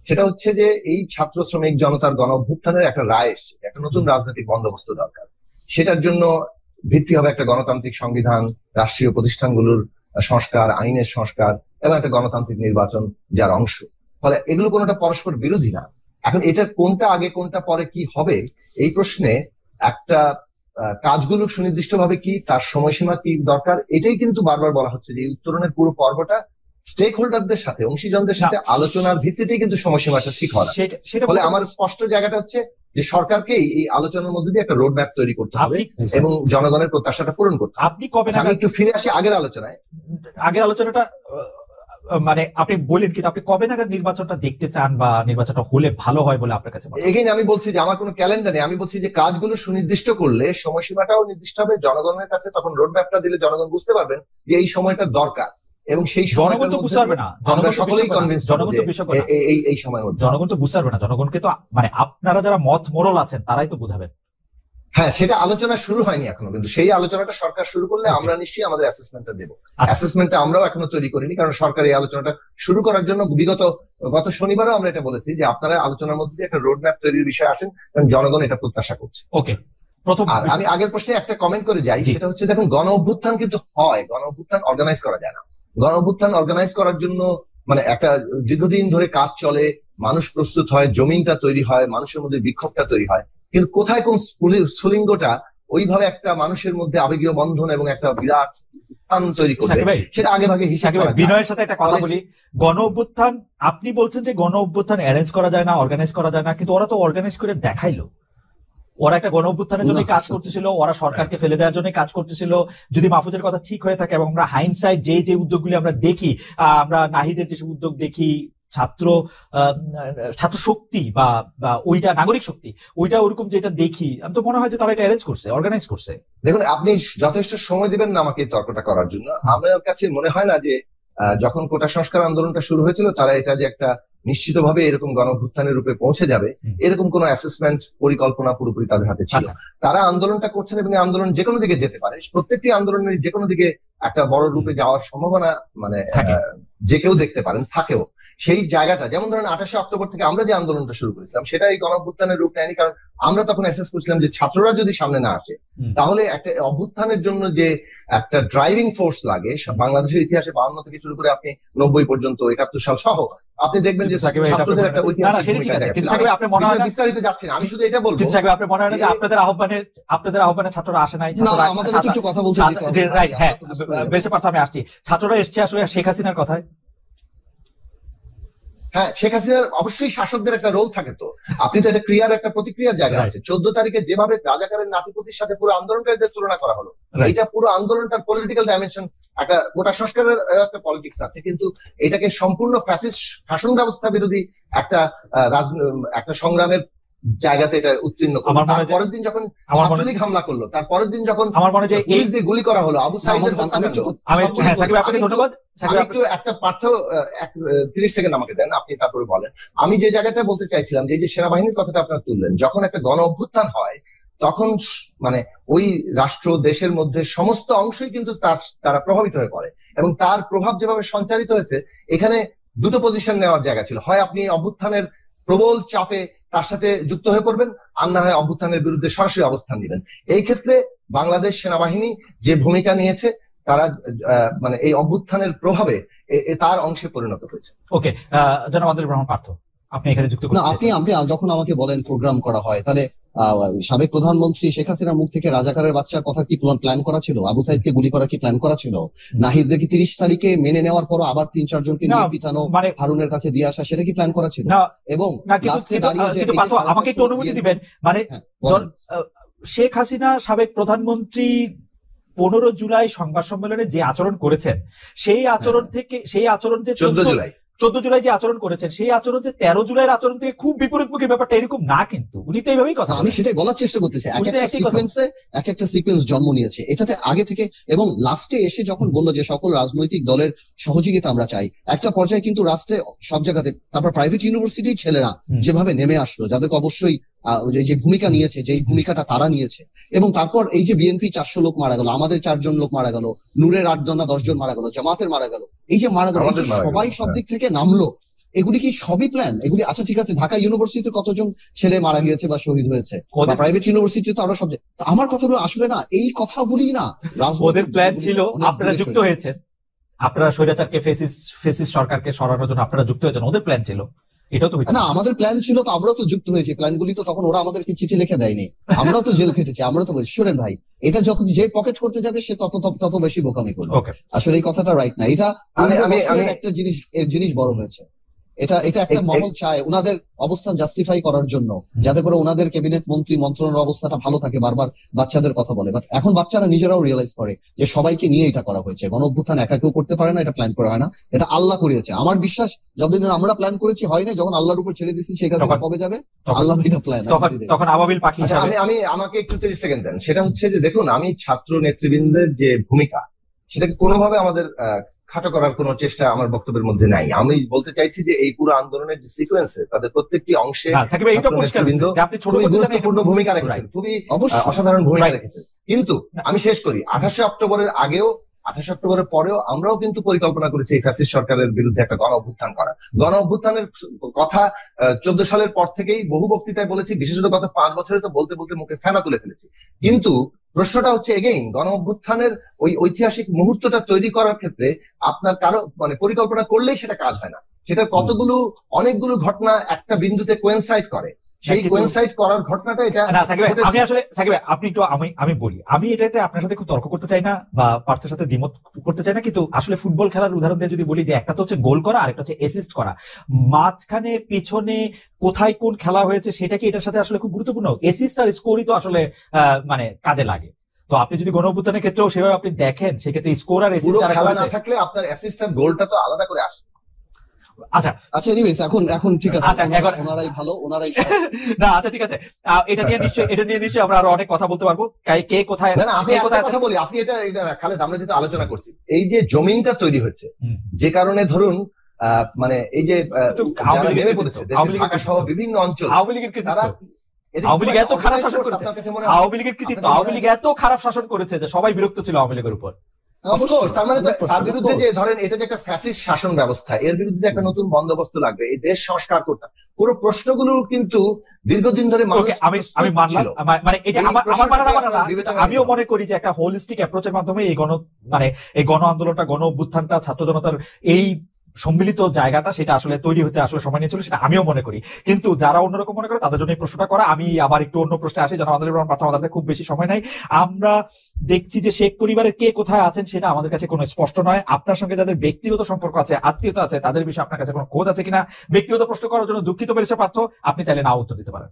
সেটা হচ্ছে যে এই ছাত্র শ্রমিক জনতার গণ অভ্যুত্থানের একটা রায় এসছে, একটা নতুন রাজনৈতিক বন্দোবস্ত দরকার। সেটার জন্য ভিত্তি হবে একটা গণতান্ত্রিক সংবিধান, রাষ্ট্রীয় প্রতিষ্ঠানগুলোর সংস্কার, আইনের সংস্কার এবং একটা গণতান্ত্রিক নির্বাচন যার অংশ। ফলে এগুলো কোনোটা পরস্পর বিরোধী না। এখন এটার কোনটা আগে কোনটা পরে কি হবে, এই প্রশ্নে একটা কাজগুলো সুনির্দিষ্টভাবে কি, তার সময়সীমা কি দরকার, এটাই কিন্তু বারবার বলা হচ্ছে যে এই উত্তরণের পুরো পর্বটা স্টেক হোল্ডারদের সাথে, অংশীজনদের সাথে আলোচনার ভিত্তিতেই কিন্তু সময়সীমাটা ঠিক হয় না। ফলে আমার স্পষ্ট জায়গাটা হচ্ছে যে সরকারকেই এই আলোচনার মধ্যে দিয়ে একটা রোড ম্যাপ তৈরি করতে হবে এবং জনগণের প্রত্যাশাটা পূরণ করতে হবে। আপনি কবে, আমি একটু ফিরে আসি আগের আলোচনাটা, আপনি বলেন, কিন্তু আপনি কবে নাগাদ নির্বাচনটা দেখতে চান বা নির্বাচনটা হলে ভালো হয় বলে আপনার কাছে? এগেইন আমি বলছি যে আমার কোনো ক্যালেন্ডার নেই, আমি বলছি যে কাজগুলো সুনির্দিষ্ট করলে সময়সীমাটাও নির্দিষ্ট হবে, জনগণের কাছে তখন রোড ম্যাপটা দিলে জনগণ বুঝতে পারবেন যে এই সময়টা দরকার, এবং সেই জনগণ তো বুঝতে পারবে না, আমরা সকলেই কনভিন্স, জনগণ তো বিষয় এই সময়ের মধ্যে জনগণ তো বুঝতে পারবে না, জনগণকে তো আপনারা যারা মত মোড়ল আছেন তারাই তো বুঝাবেন। হ্যাঁ, সেটা আলোচনা শুরু হয়নি এখনো, কিন্তু সেই আলোচনাটা সরকার শুরু করলে আমরা নিশ্চয়ই আমাদের অ্যাসেসমেন্টটা দেবো। অ্যাসেসমেন্টটা আমরাও এখনো তৈরি করিনি, কারণ সরকার এই আলোচনাটা শুরু করার জন্য গত শনিবারও আমরা এটা বলেছি যে আপনারা আলোচনার মধ্যে দিয়ে একটা রোড ম্যাপ তৈরির বিষয়ে আসেন, কারণ জনগণ এটা প্রত্যাশা করছে। ওকে, প্রথম আমি আগের প্রশ্নে একটা কমেন্ট করে যাই, সেটা হচ্ছে দেখুন, গণ অভ্যুত্থান কিন্তু হয়, গণ অভ্যুত্থান অর্গানাইজ করা যায় না। গণ অভ্যুত্থান অর্গানাইজ করার জন্য একটা দীর্ঘদিন ধরে কাজ চলে, মানুষ প্রস্তুত হয়, জমিনটা তৈরি হয়, মানুষের মধ্যে বিক্ষোভটা তৈরি হয়, কিন্তু কোথায় কোন স্ফুলিঙ্গটা ওইভাবে একটা মানুষের মধ্যে আবেগীয় বন্ধন এবং একটা বিরাট টান তৈরি করবে, সেটা আগে ভাগে হিসাব করা যায়। বিনয়ের সাথে একটা কথা বলি, গণ অভ্যুত্থান, আপনি বলছেন যে গণ অভ্যুত্থান অ্যারেঞ্জ করা যায় না, অর্গানাইজ করা যায় না, কিন্তু ওরা তো অর্গানাইজ করে দেখাইলো। ওরা একটা গণ অভ্যুত্থানের জন্য কাজ করতেছিল, ওরা সরকারকে ফেলে দেওয়ার জন্য কাজ করতেছিল। যদি মাহফুজের কথা ঠিক হয়ে থাকে, এবং আমরা হাইন্ডসাইড যে উদ্যোগগুলি আমরা দেখি, আমরা নাহিদের যেসব উদ্যোগ দেখি, ছাত্র শক্তি বা ওইটা নাগরিক শক্তি, ওইটা ওরকম যেটা দেখি, আমি তো মনে হয় যে তারা এটা অ্যারেঞ্জ করছে, অর্গানাইজ করছে। দেখুন, আপনি যথেষ্ট সময় দিবেন না আমাকে তর্কটা করার জন্য। আমার কাছে মনে হয় না যে যখন কোটা সংস্কার আন্দোলনটা শুরু হয়েছিল তারা এটা যে একটা নিশ্চিতভাবে এরকম গণঅভ্যুত্থানের রূপে পৌঁছে যাবে এরকম কোনো অ্যাসেসমেন্ট পরিকল্পনা পুরোপুরি তাদের হাতে ছিল। তারা আন্দোলনটা করছেন এবং এই আন্দোলন যে কোনো দিকে যেতে পারে, প্রত্যেকটি আন্দোলনের যে কোনো দিকে একটা বড় রূপে যাওয়ার সম্ভাবনা মানে যে কেউ দেখতে পারেন থাকেও। সেই জায়গাটা যেমন ধরেন 28 অক্টোবর থেকে আমরা যে আন্দোলনটা শুরু করেছিলাম সেটা এই গণঅভ্যুত্থানের রূপ নেয়নি, কারণ আমরা তখন অ্যাসেস করছিলাম যে ছাত্ররা যদি সামনে না আসে তাহলে একটা অভ্যুত্থানের জন্য যে একটা ড্রাইভিং ফোর্স লাগে বাংলাদেশের ইতিহাসে 52 থেকে শুরু করে আপনি 90 পর্যন্ত 71 সাল সহ আপনি দেখবেন যে ছাত্রদের একটা ঐতিহাসিক বিস্তারিত যাচ্ছে না। আমি শুধু এটা বলবো আপনার মনে হয় যে আপনাদের আহ্বানে ছাত্ররা আসে নাই, আমাদের একটু কথা বলতে হ্যাঁ বেশি পার্থ আমি আসছি। ছাত্ররা এসছে আসলে শেখ হাসিনার কথায়। হ্যাঁ, শেখ হাসিনার অবশ্যই শাসকদের একটা রোল থাকে, তো আপনি তো একটা ক্রিয়ার একটা প্রতিক্রিয়ার জায়গা আছে। 14 তারিখে যেভাবে রাজাকারের নাতিপুতির সাথে পুরো আন্দোলনকারীদের তুলনা করা হলো, এটা পুরো আন্দোলনটার পলিটিক্যাল ডাইমেনশন, একটা গোটা সংস্কারের একটা পলিটিক্স আছে, কিন্তু এটাকে সম্পূর্ণ ফ্যাসিস্ট শাসন ব্যবস্থা বিরোধী একটা সংগ্রামের জায়গাতে এটা উত্তীর্ণ করলো। পরের দিন যখন ছাত্রলীগ হামলা করলো, তার পরের দিন যখন আমার মনে হয় পুলিশ দিয়ে গুলি করা হলো আবু সাঈদের, একটু একটা পার্থ 30 সেকেন্ড আমাকে দেন, আপনি তারপরে বলেন। আমি যে জায়গাটা বলতে চাইছিলাম যে সেনাবাহিনীর কথাটা আপনারা তুললেন, যখন একটা গণ অভ্যুত্থান হয় তখন মানে ওই রাষ্ট্র দেশের মধ্যে সমস্ত অংশই কিন্তু তারা প্রভাবিত হয়ে পড়ে, এবং তার প্রভাব যেভাবে সঞ্চারিত হয়েছে এখানে দুটো পজিশন নেওয়ার জায়গা ছিল। হয় আপনি অভ্যুত্থানের প্রবল চাপে তার সাথে যুক্ত হয়ে পড়বেন, আর না হয় অভ্যুত্থানের বিরুদ্ধে সরাসরি অবস্থান নেবেন। এই ক্ষেত্রে বাংলাদেশ সেনাবাহিনী যে ভূমিকা নিয়েছে তারা মানে এই অভ্যুত্থানের প্রভাবে তার অংশে পরিণত হয়েছে। ওকে, জনাব আব্দুল রহমান পার্থ, আপনি এখানে যুক্ত করতে আপনি যখন আমাকে বলেন প্রোগ্রাম করা হয়, তাহলে সাবেক প্রধানমন্ত্রী শেখ হাসিনার মুখ থেকে রাজাকারের বাচ্চার কথা কি প্ল্যান করা ছিল? আবু সাইদকে গুলি করা কি প্ল্যান করা ছিল? নাহিদকে কি 30 তারিখে মেনে নেওয়ার পর আবার 3-4 জনকে নিয়ে পিটানো, হারুনের কাছে দিয়ে আসা, সেটা কি প্ল্যান করা ছিল? এবং আমাকে একটু অনুমতি দিবেন, মানে শেখ হাসিনা সাবেক প্রধানমন্ত্রী 15 জুলাই সংবাদ সম্মেলনে যে আচরণ করেছেন, সেই আচরণ থেকে সেই আচরণ যে 14 জুলাই যে আচরণ করেছেন, সেই আচরণ যে 13 জুলাইয়ের আচরণ থেকে খুব বিপরীতমুখী, ব্যাপারটা এরকম না, কিন্তু উনি তো এইভাবেই কথা, আমি সেটাই বলার চেষ্টা করতেছি। এক একটা সিকোয়েন্স জন্ম নিয়েছে এটাতে আগে থেকে, এবং লাস্টে এসে যখন বললো যে সকল রাজনৈতিক দলের সহযোগিতা আমরা চাই, একটা পর্যায়ে কিন্তু রাস্তায় সব জায়গাতে, তারপর প্রাইভেট ইউনিভার্সিটির ছেলেরা যেভাবে নেমে আসলো, যাদেরকে অবশ্যই যে ভূমিকা নিয়েছে, যেই ভূমিকাটা তারা নিয়েছে, এবং তারপর এই যে বিএনপি 400 লোক মারা গেল, আমাদের 4 জন লোক মারা গেল, নূরের 8 জন না 10 জন মারা গেল, জামাতের মারা গেল, এই যে মারা গেল, সবাই সব দিক থেকে নামলো, এগুলি কি সবই প্ল্যান? এগুলি আচ্ছা ঠিক আছে, ঢাকা ইউনিভার্সিটিতে কতজন ছেলে মারা গিয়েছে বা শহীদ হয়েছে, প্রাইভেট ইউনিভার্সিটিতে তো আরো সব, আমার কথাগুলো আসলে না এই কথাগুলি না, ওদের প্ল্যান ছিল, আপনারা যুক্ত হয়েছেন, আপনারা স্বৈরাচারকে ফেসিস্ট সরকারকে সরানোর জন্য আপনারা যুক্ত হয়েছেন, ওদের প্ল্যান ছিল, এটাও তো না আমাদের প্ল্যান ছিল, তো আমরাও তো যুক্ত হয়েছি। প্ল্যানগুলি তো তখন ওরা আমাদেরকে চিঠি লিখে দেয়নি, আমরাও তো জেল খেটেছি, আমরা তো শুনেন ভাই, এটা যখন যে পকেট করতে যাবে সে তত বেশি বোকামি করবে। আসলে এই কথাটা রাইট না। এটা একটা জিনিস বড় হয়েছে, এটা একটা মহল চায় ওনাদের অবস্থান জাস্টিফাই করার জন্য, যাতে করে ওনাদের ক্যাবিনেট মন্ত্রী মন্ত্রণালয়ের অবস্থাটা ভালো থাকে, বারবার বাচ্চাদের কথা বলে। বাট এখন বাচ্চারা নিজেরাও রিয়েলাইজ করে যে সবাইকে নিয়ে এটা করা হয়েছে। গণঅভ্যুত্থান একা কেউ করতে পারে না, এটা প্ল্যান করা হয় না, এটা আল্লাহ করিয়েছে। আমার বিশ্বাস যতদিন আমরা প্ল্যান করেছি হয় না, যখন আল্লাহর উপর ছেড়ে দিচ্ছি সেই কাজে কবে যাবে, আল্লাহ এটা প্ল্যান, তখন আবাবিল পাখি। আমি আমাকে একটু 30 সেকেন্ড দেন। সেটা হচ্ছে যে দেখুন, আমি ছাত্র নেতৃবৃন্দের যে ভূমিকা সেটাকে কোনোভাবে আমাদের খাটো করার কোনো চেষ্টা আমার বক্তব্যের মধ্যে নাই। আমি বলতে চাইছি যে এই পুরো আন্দোলনের যে সিকোয়েন্সে তাদের প্রত্যেকটি অংশে খুবই গুরুত্বপূর্ণ ভূমিকা রেখেছেন, খুবই অসাধারণ ভূমিকা রেখেছেন। কিন্তু আমি শেষ করি, 28 অক্টোবরের আগেও 28 অক্টোবরের পরেও আমরাও কিন্তু পরিকল্পনা করেছি এই ফ্যাসিস্ট সরকারের বিরুদ্ধে একটা গণ অভ্যুত্থান করা। গণ অভ্যুত্থানের কথা 14 সালের পর থেকেই বহু বক্তৃতায় বলেছি, বিশেষত গত 5 বছরে তো বলতে বলতে মুখে ফেনা তুলে ফেলেছি। কিন্তু প্রশ্নটা হচ্ছে এগেইন, গণ অভ্যুত্থানের ওই ঐতিহাসিক মুহূর্তটা তৈরি করার ক্ষেত্রে আপনার কারো মানে পরিকল্পনা করলেই সেটা কাজ হয় না। সেটার অনেকগুলো ঘটনা একটা বিন্দুতে কোয়েনসাইড করে, সেই কোয়েনসাইড করার ঘটনাটা এটা। আমি আসলে সাকিব ভাই, আপনি একটু আমি বলি, আমি এটাতে আপনার সাথে খুব তর্ক করতে চাই না বা পার্থের সাথে দ্বিমত করতে চাই না, কিন্তু আসলে ফুটবল খেলার উদাহরণ দিয়ে যদি বলি যে একটা তো হচ্ছে গোল করা, আরেকটা হচ্ছে অ্যাসিস্ট করা, মাঝখানে পিছনে কোথায় কোন খেলা হয়েছে সেটা কি এটার সাথে আসলে খুব গুরুত্বপূর্ণ। অ্যাসিস্ট আর স্কোরই তো আসলে মানে কাজে লাগে। তো আপনি যদি গণ অভ্যুত্থানের ক্ষেত্রেও সেভাবে আপনি দেখেন, সেক্ষেত্রে স্কোর আর অ্যাসিস্ট না থাকলে আপনার অ্যাসিস্ট আর গোলটা তো আলাদা করে আসে। আচ্ছা এনিওয়েজ এখন ঠিক আছে, ওনারাই ভালো, ওনারাই না আচ্ছা ঠিক আছে, এটা নিয়ে নিশ্চয়ই আমরা আরো অনেক কথা বলতে পারবো, কে কোথায়। আমি কথা বলি, আপনি এটা খালেদ, আমরা যেটা আলোচনা করছি, এই যে জমিনটা তৈরি হয়েছে, যে কারণে ধরুন মানে এই যে তো যারা আওয়ামী লীগের নেমে কৃতিত্ব, পড়েছে আওয়ামী দেশের লীগের ঢাকা সহ বিভিন্ন অঞ্চল, আওয়ামী লীগের তারা কৃতিত্ব, আওয়ামী লীগ এত খারাপ শাসন করেছে, আপনার কাছে মনে হয়? আওয়ামী লীগের কৃতিত্ব, আওয়ামী লীগ এত খারাপ শাসন করেছে যে সবাই বিরক্ত ছিল আওয়ামী লীগের উপর। অবশ্যই, তার মানে তো 100%, তার বিরুদ্ধে যে 100%. ধরেন এটা যে একটা ফ্যাসিস্ট শাসন ব্যবস্থা, এর বিরুদ্ধে একটা নতুন বন্দোবস্ত লাগবে, এই দেশ সংস্কার করতে পুরো প্রশ্নগুলো কিন্তু দীর্ঘদিন ধরে মানুষ ওকে, আমি মানলাম, মানে এটা এই আমার প্রশ্নটাকে মানা আপনার না, বিবেচনায় আমিও নিতে মনে করি যে একটা হোলিস্টিক অ্যাপ্রোচের মাধ্যমে এই এই গণ আন্দোলনটা, গণ অভ্যুত্থানটা, ছাত্র জনতার এই সম্মিলিত জায়গাটা সেটা আসলে তৈরি হতে আসলে সময় নিয়েছিল, সেটা আমিও মনে করি। কিন্তু যারা অন্যরকম মনে করে তাদের জন্য এই প্রশ্নটা করা। আমি আবার একটু অন্য প্রশ্নে আসি, জনাব আন্দোলন পার্থ, আমাদের খুব বেশি সময় নাই। আমরা দেখছি যে শেখ পরিবারের কে কোথায় আছেন সেটা আমাদের কাছে কোনো স্পষ্ট নয়। আপনার সঙ্গে যাদের ব্যক্তিগত সম্পর্ক আছে, আত্মীয়তা আছে, তাদের বিষয়ে আপনার কাছে কোনো খোঁজ আছে কিনা? ব্যক্তিগত প্রশ্ন করার জন্য দুঃখিত ব্যারিস্টার পার্থ, আপনি চাইলে না উত্তর দিতে পারেন।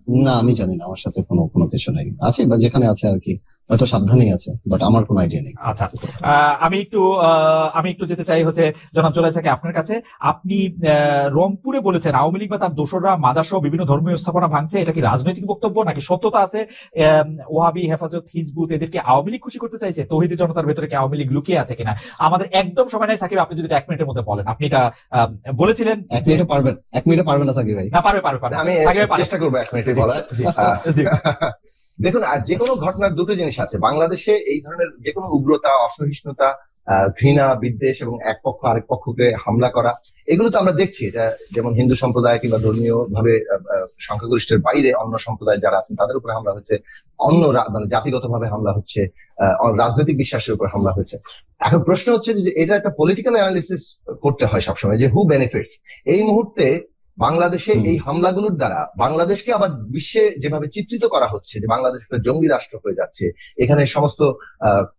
না, আমি জানি না, আমার সাথে কোনো কিছু নাই, আছে বা যেখানে আছে আর কি, হয়তো সাবধানেই আছে, বাট আমার কোনো আইডিয়া নেই। আচ্ছা, আমি একটু যেতে চাই হচ্ছে জনাব জোলাই স্যারকে আপনার কাছে। আপনি রংপুরে বলেছেন আওয়ামী লীগ বা তার দোসররা মাদ্রাসা বিভিন্ন ধর্মীয় স্থাপনা ভাঙছে, এটা কি রাজনৈতিক বক্তব্য নাকি সত্যতা আছে? ওয়াহাবি, হেফাজত, হিজবুত এদেরকে আওয়ামী লীগ খুশি করতে চাইছে? তৌহিদি জনতার ভেতরে কি আওয়ামী লীগ লুকিয়ে আছে কিনা? আমাদের একদম সময় নাই সাকিব, আপনি যদি 1 মিনিটের মধ্যে বলেন। আপনি এটা বলেছিলেন। 1 মিনিটে পারবেন? 1 মিনিটে পারবেন না সাকিব ভাই? না, পারবে। আমি সাকিব পারবে। চেষ্টা করবো 1 মিনিটে বলার। জি। দেখুন, যে কোনো ঘটনার দুটো জিনিস আছে বাংলাদেশে, এই ধরনের যে কোনো উগ্রতা, অসহিষ্ণুতা, ঘৃণা, বিদ্বেষ এবং এক পক্ষ আরেক পক্ষকে হামলা করা, এগুলো তো আমরা দেখছি। এটা যেমন হিন্দু সম্প্রদায় কিংবা ধর্মীয় ভাবে সংখ্যাগরিষ্ঠের বাইরে অন্য সম্প্রদায় যারা আছেন তাদের উপরে হামলা হচ্ছে, অন্য মানে জাতিগত ভাবে হামলা হচ্ছে, রাজনৈতিক বিশ্বাসের উপর হামলা হয়েছে। এখন প্রশ্ন হচ্ছে যে এটা একটা পলিটিক্যাল অ্যানালিসিস করতে হয় সবসময়, যে হু বেনিফিটস। এই মুহূর্তে বাংলাদেশে এই হামলাগুলোর দ্বারা বাংলাদেশকে আবার বিশ্বে যেভাবে চিত্রিত করা হচ্ছে, যে বাংলাদেশ একটা জঙ্গি রাষ্ট্র হয়ে যাচ্ছে, এখানে সমস্ত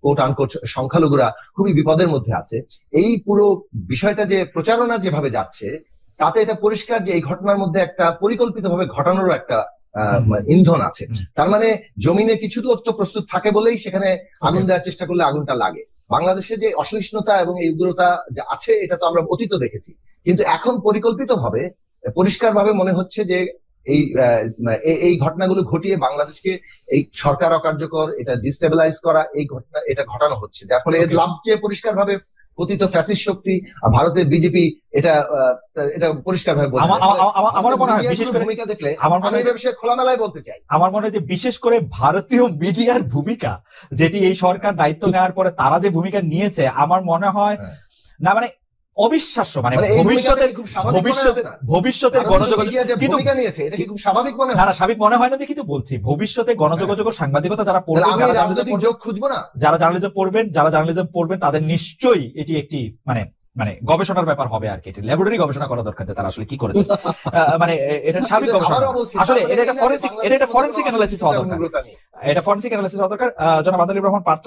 কোট আনকোট সংখ্যালঘুরা খুবই বিপদের মধ্যে আছে, এই পুরো বিষয়টা যে প্রচারণা যেভাবে যাচ্ছে, তাতে এটা পরিষ্কার যে এই ঘটনার মধ্যে একটা পরিকল্পিতভাবে ঘটানোরও একটা ইন্ধন আছে। তার মানে জমিনে কিছু তথ্য প্রস্তুত থাকে বলেই সেখানে আগুন দেওয়ার চেষ্টা করলে আগুনটা লাগে। বাংলাদেশে যে অসহিষ্ণুতা এবং এই উগ্রতা যে আছে, এটা তো আমরা অতীত দেখেছি, কিন্তু এখন পরিকল্পিতভাবে পরিষ্কারভাবে মনে হচ্ছে যে এই ঘটনাগুলো ঘটিয়ে বাংলাদেশকে এই সরকার অকার্যকর, এটা ডিস্টেবিলাইজ করা, এটা ঘটানো হচ্ছে, যার ফলে এর লাভ যে পরিষ্কারভাবে পতিত ফ্যাসিস্ট শক্তি ভারতের বিজেপি, এটা পরিষ্কারভাবে আমার মনে হয় বিশেষ করে ভূমিকা দেখলে আমার মনে হয় বিষয়ে খোলামেলায় বলতে চাই, আমার মনে হয় যে বিশেষ করে ভারতীয় মিডিয়ার ভূমিকা, যেটি এই সরকার দায়িত্ব নেওয়ার পরে তারা যে ভূমিকা নিয়েছে, আমার মনে হয় না মানে অবিশ্বাস্য, মানে ভবিষ্যতের গণযোগাযোগ ভূমিকা নিয়েছে, এটা কি খুব স্বাভাবিক মনে হয়? না, স্বাভাবিক মনে হয় না দেখি তো বলছি। ভবিষ্যতে গণযোগাযোগ ও সাংবাদিকতা যারা পড়বেন, রাজনৈতিক যোগ খুঁজবো না, যারা জার্নালিজম পড়বেন তাদের নিশ্চয়ই এটি একটি মানে গবেষণার ব্যাপার হবে আর কি। এটি ল্যাবরেটরি গবেষণা করা দরকার যে তারা আসলে কি করেছে, মানে এটা স্বাভাবিক গবেষণা। আসলে এটা একটা ফরেনসিক অ্যানালাইসিস হওয়া দরকার, এটা ফরেনসিক অ্যানালাইসিস হওয়া দরকার। জনাব আন্দোলন রহমান পার্থ,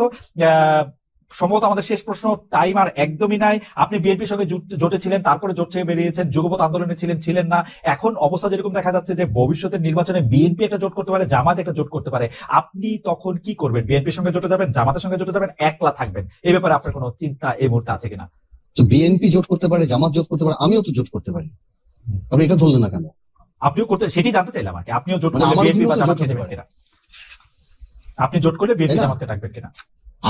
সম্ভবত আমাদের শেষ প্রশ্ন, টাইম আর একদমই নাই। আপনি বিএনপির সঙ্গে জোটে ছিলেন, তারপরে জোট থেকে বেরিয়েছেন, যুগপৎ আন্দোলনে ছিলেন না। এখন অবস্থা যেরকম দেখা যাচ্ছে যে ভবিষ্যতের নির্বাচনে বিএনপি একটা জোট করতে পারে, জামাত একটা জোট করতে পারে, আপনি তখন কি করবেন? বিএনপির সঙ্গে জোটে যাবেন, জামাতের সঙ্গে জোটে যাবেন, একলা থাকবেন? এই ব্যাপারে আপনার কোনো চিন্তা এই মুহূর্তে আছে কিনা? তো বিএনপি জোট করতে পারে, জামাত জোট করতে পারে, আমিও তো জোট করতে পারি, আপনি এটা ধরলেন না কেন? আপনিও করতে, সেটি জানতে চাইলাম আর কি। আপনিও জোট করলে বিএনপি বা জামাতকে নেবেন কিনা? আপনি জোট করলে বিএনপি জামাতকে ডাকবেন কিনা?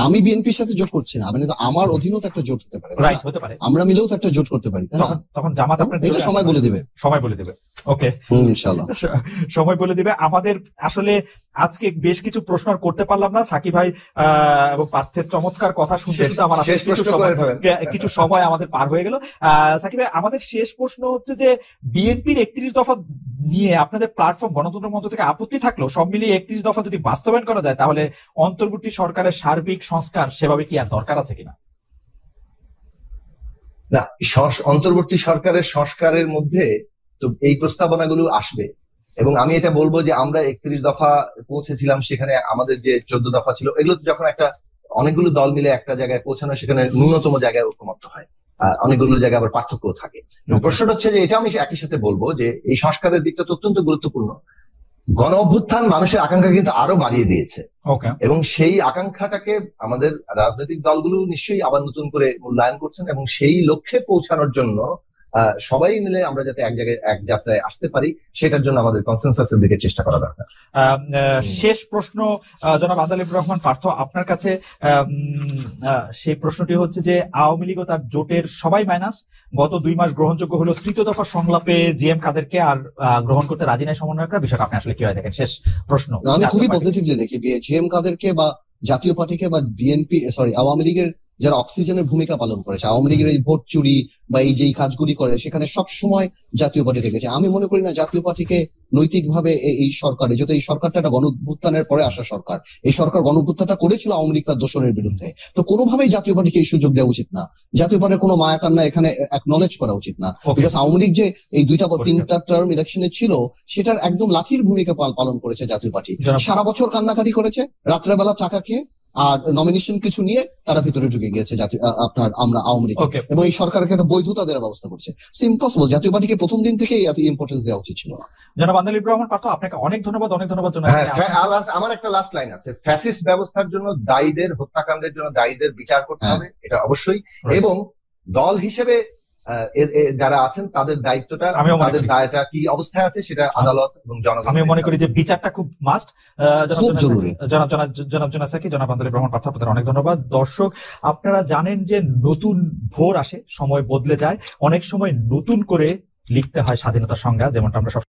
আমি বিএনপির সাথে জোট করছি না, মানে আমার অধীনত একটা জোট হতে পারে, রাইট, হতে পারে, আমরা মিলেও তো একটা জোট করতে পারি, তাই না? তখন জামাত আপনার এটা সময় বলে দিবে, ওকে, ইনশাআল্লাহ সময় বলে দিবে। আমাদের আসলে আজকে বেশ কিছু প্রশ্ন করতে পারলাম না, সাকিব ভাই এবং পার্থের চমৎকার কথা শুনতে শুনতে আমার কিছু সময় আমাদের পার হয়ে গেল। সাকিব ভাই, আমাদের শেষ প্রশ্ন হচ্ছে যে বিএনপির 31 দফা নিয়ে আপনাদের প্ল্যাটফর্ম গণতন্ত্র মঞ্চ থেকে আপত্তি থাকলো, সব মিলিয়ে 31 দফা যদি বাস্তবায়ন করা যায়, তাহলে অন্তর্বর্তী সরকারের সার্বিক সংস্কার সেভাবে কি আর দরকার আছে কিনা? না, অন্তর্বর্তী সরকারের সংস্কারের মধ্যে তো এই প্রস্তাবনাগুলো আসবে, এবং আমি এটা বলবো যে আমরা 31 দফা পৌঁছেছিলাম, সেখানে আমাদের যে 14 দফা ছিল, এগুলো যখন একটা অনেকগুলো দল মিলে একটা জায়গায় পৌঁছানো, সেখানে ন্যূনতম জায়গায় ঐকমত্য হয়, অনেকগুলো জায়গায় আবার পার্থক্য থাকে। প্রশ্নটা হচ্ছে যে, এটা আমি একই সাথে বলবো যে এই সংস্কারের দিকটা অত্যন্ত গুরুত্বপূর্ণ। গণ অভ্যুত্থান মানুষের আকাঙ্ক্ষা কিন্তু আরো বাড়িয়ে দিয়েছে, এবং সেই আকাঙ্ক্ষাটাকে আমাদের রাজনৈতিক দলগুলো নিশ্চয়ই আবার নতুন করে মূল্যায়ন করছেন, এবং সেই লক্ষ্যে পৌঁছানোর জন্য সবাই মিলে আমরা যাতে এক জায়গায় এক যাত্রায় আসতে পারি, সেটার জন্য আমাদের কনসেনসাসের দিকে চেষ্টা করা দরকার। শেষ প্রশ্ন জনাব আন্দালিবুর রহমান পার্থ আপনার কাছে, সেই প্রশ্নটি হচ্ছে যে আওয়ামী লীগ ও তার জোটের সবাই মাইনাস, গত 2 মাস গ্রহণযোগ্য হলো তৃতীয় দফা সংলাপে জিএম কাদেরকে আর গ্রহণ করতে রাজি নাই সমন্বয়করা, বিষয়টা আপনি আসলে কিভাবে দেখেন? শেষ প্রশ্ন। আমি খুবই পজিটিভলি দেখি জিএম কাদেরকে বা জাতীয় পার্টিকে বা বিএনপি আওয়ামী লীগের যারা অক্সিজেনের ভূমিকা পালন করেছে, আওয়ামী লীগের এই ভোট চুরি বা এই যে কাজগুলি করে, সেখানে সব সময় জাতীয় পার্টি থেকেছে। আমি মনে করি না জাতীয় পার্টিকে নৈতিকভাবে এই সরকারে, যেহেতু এই সরকারটা একটা গণঅভ্যুত্থানের পরে আসা সরকার, এই সরকার গণঅভ্যুত্থানটা করেছিল আওয়ামী লীগ তার দোষরের বিরুদ্ধে, তো কোনোভাবেই জাতীয় পার্টিকে এই সুযোগ দেওয়া উচিত না। জাতীয় পার্টির কোনো মায়া কান্না এখানে অ্যাকনলেজ করা উচিত না। বিকজ আওয়ামী লীগ যে এই 2-3টা টার্ম ইলেকশনে ছিল, সেটার একদম লাঠির ভূমিকা পালন করেছে জাতীয় পার্টি। সারা বছর কান্নাকাটি করেছে, রাত্রেবেলা টাকা খেয়ে আর নমিনেশন কিছু নিয়ে তারা ভিতরে ঢুকে গিয়েছে আমরা আওয়ামী লীগ, এবং এই সরকারকে একটা বৈধতা দেওয়ার ব্যবস্থা করছে। ইম্পসিবল। জাতীয় পার্টিকে প্রথম দিন থেকেই এত ইম্পর্টেন্স দেওয়া উচিত ছিল না। জনাব আন্দালিবুর রহমান পার্থ, আপনাকে অনেক ধন্যবাদ আমার একটা লাস্ট লাইন আছে, ফ্যাসিস্ট ব্যবস্থার জন্য দায়ীদের, হত্যাকাণ্ডের জন্য দায়ীদের বিচার করতে হবে, এটা অবশ্যই, এবং দল হিসেবে যারা আছেন তাদের দায়িত্বটা, তাদের দায়টা কি অবস্থায় আছে সেটা আদালত এবং জনগণ, আমি মনে করি যে বিচারটা খুব মাস্ট, খুব জরুরি। জনাব জোনাসাকি, জনাব আন্দালিবুর রহমান পার্থ, আপনাদের অনেক ধন্যবাদ। দর্শক, আপনারা জানেন যে নতুন ভোর আসে, সময় বদলে যায়, অনেক সময় নতুন করে লিখতে হয় স্বাধীনতার সংজ্ঞা, যেমনটা আমরা সব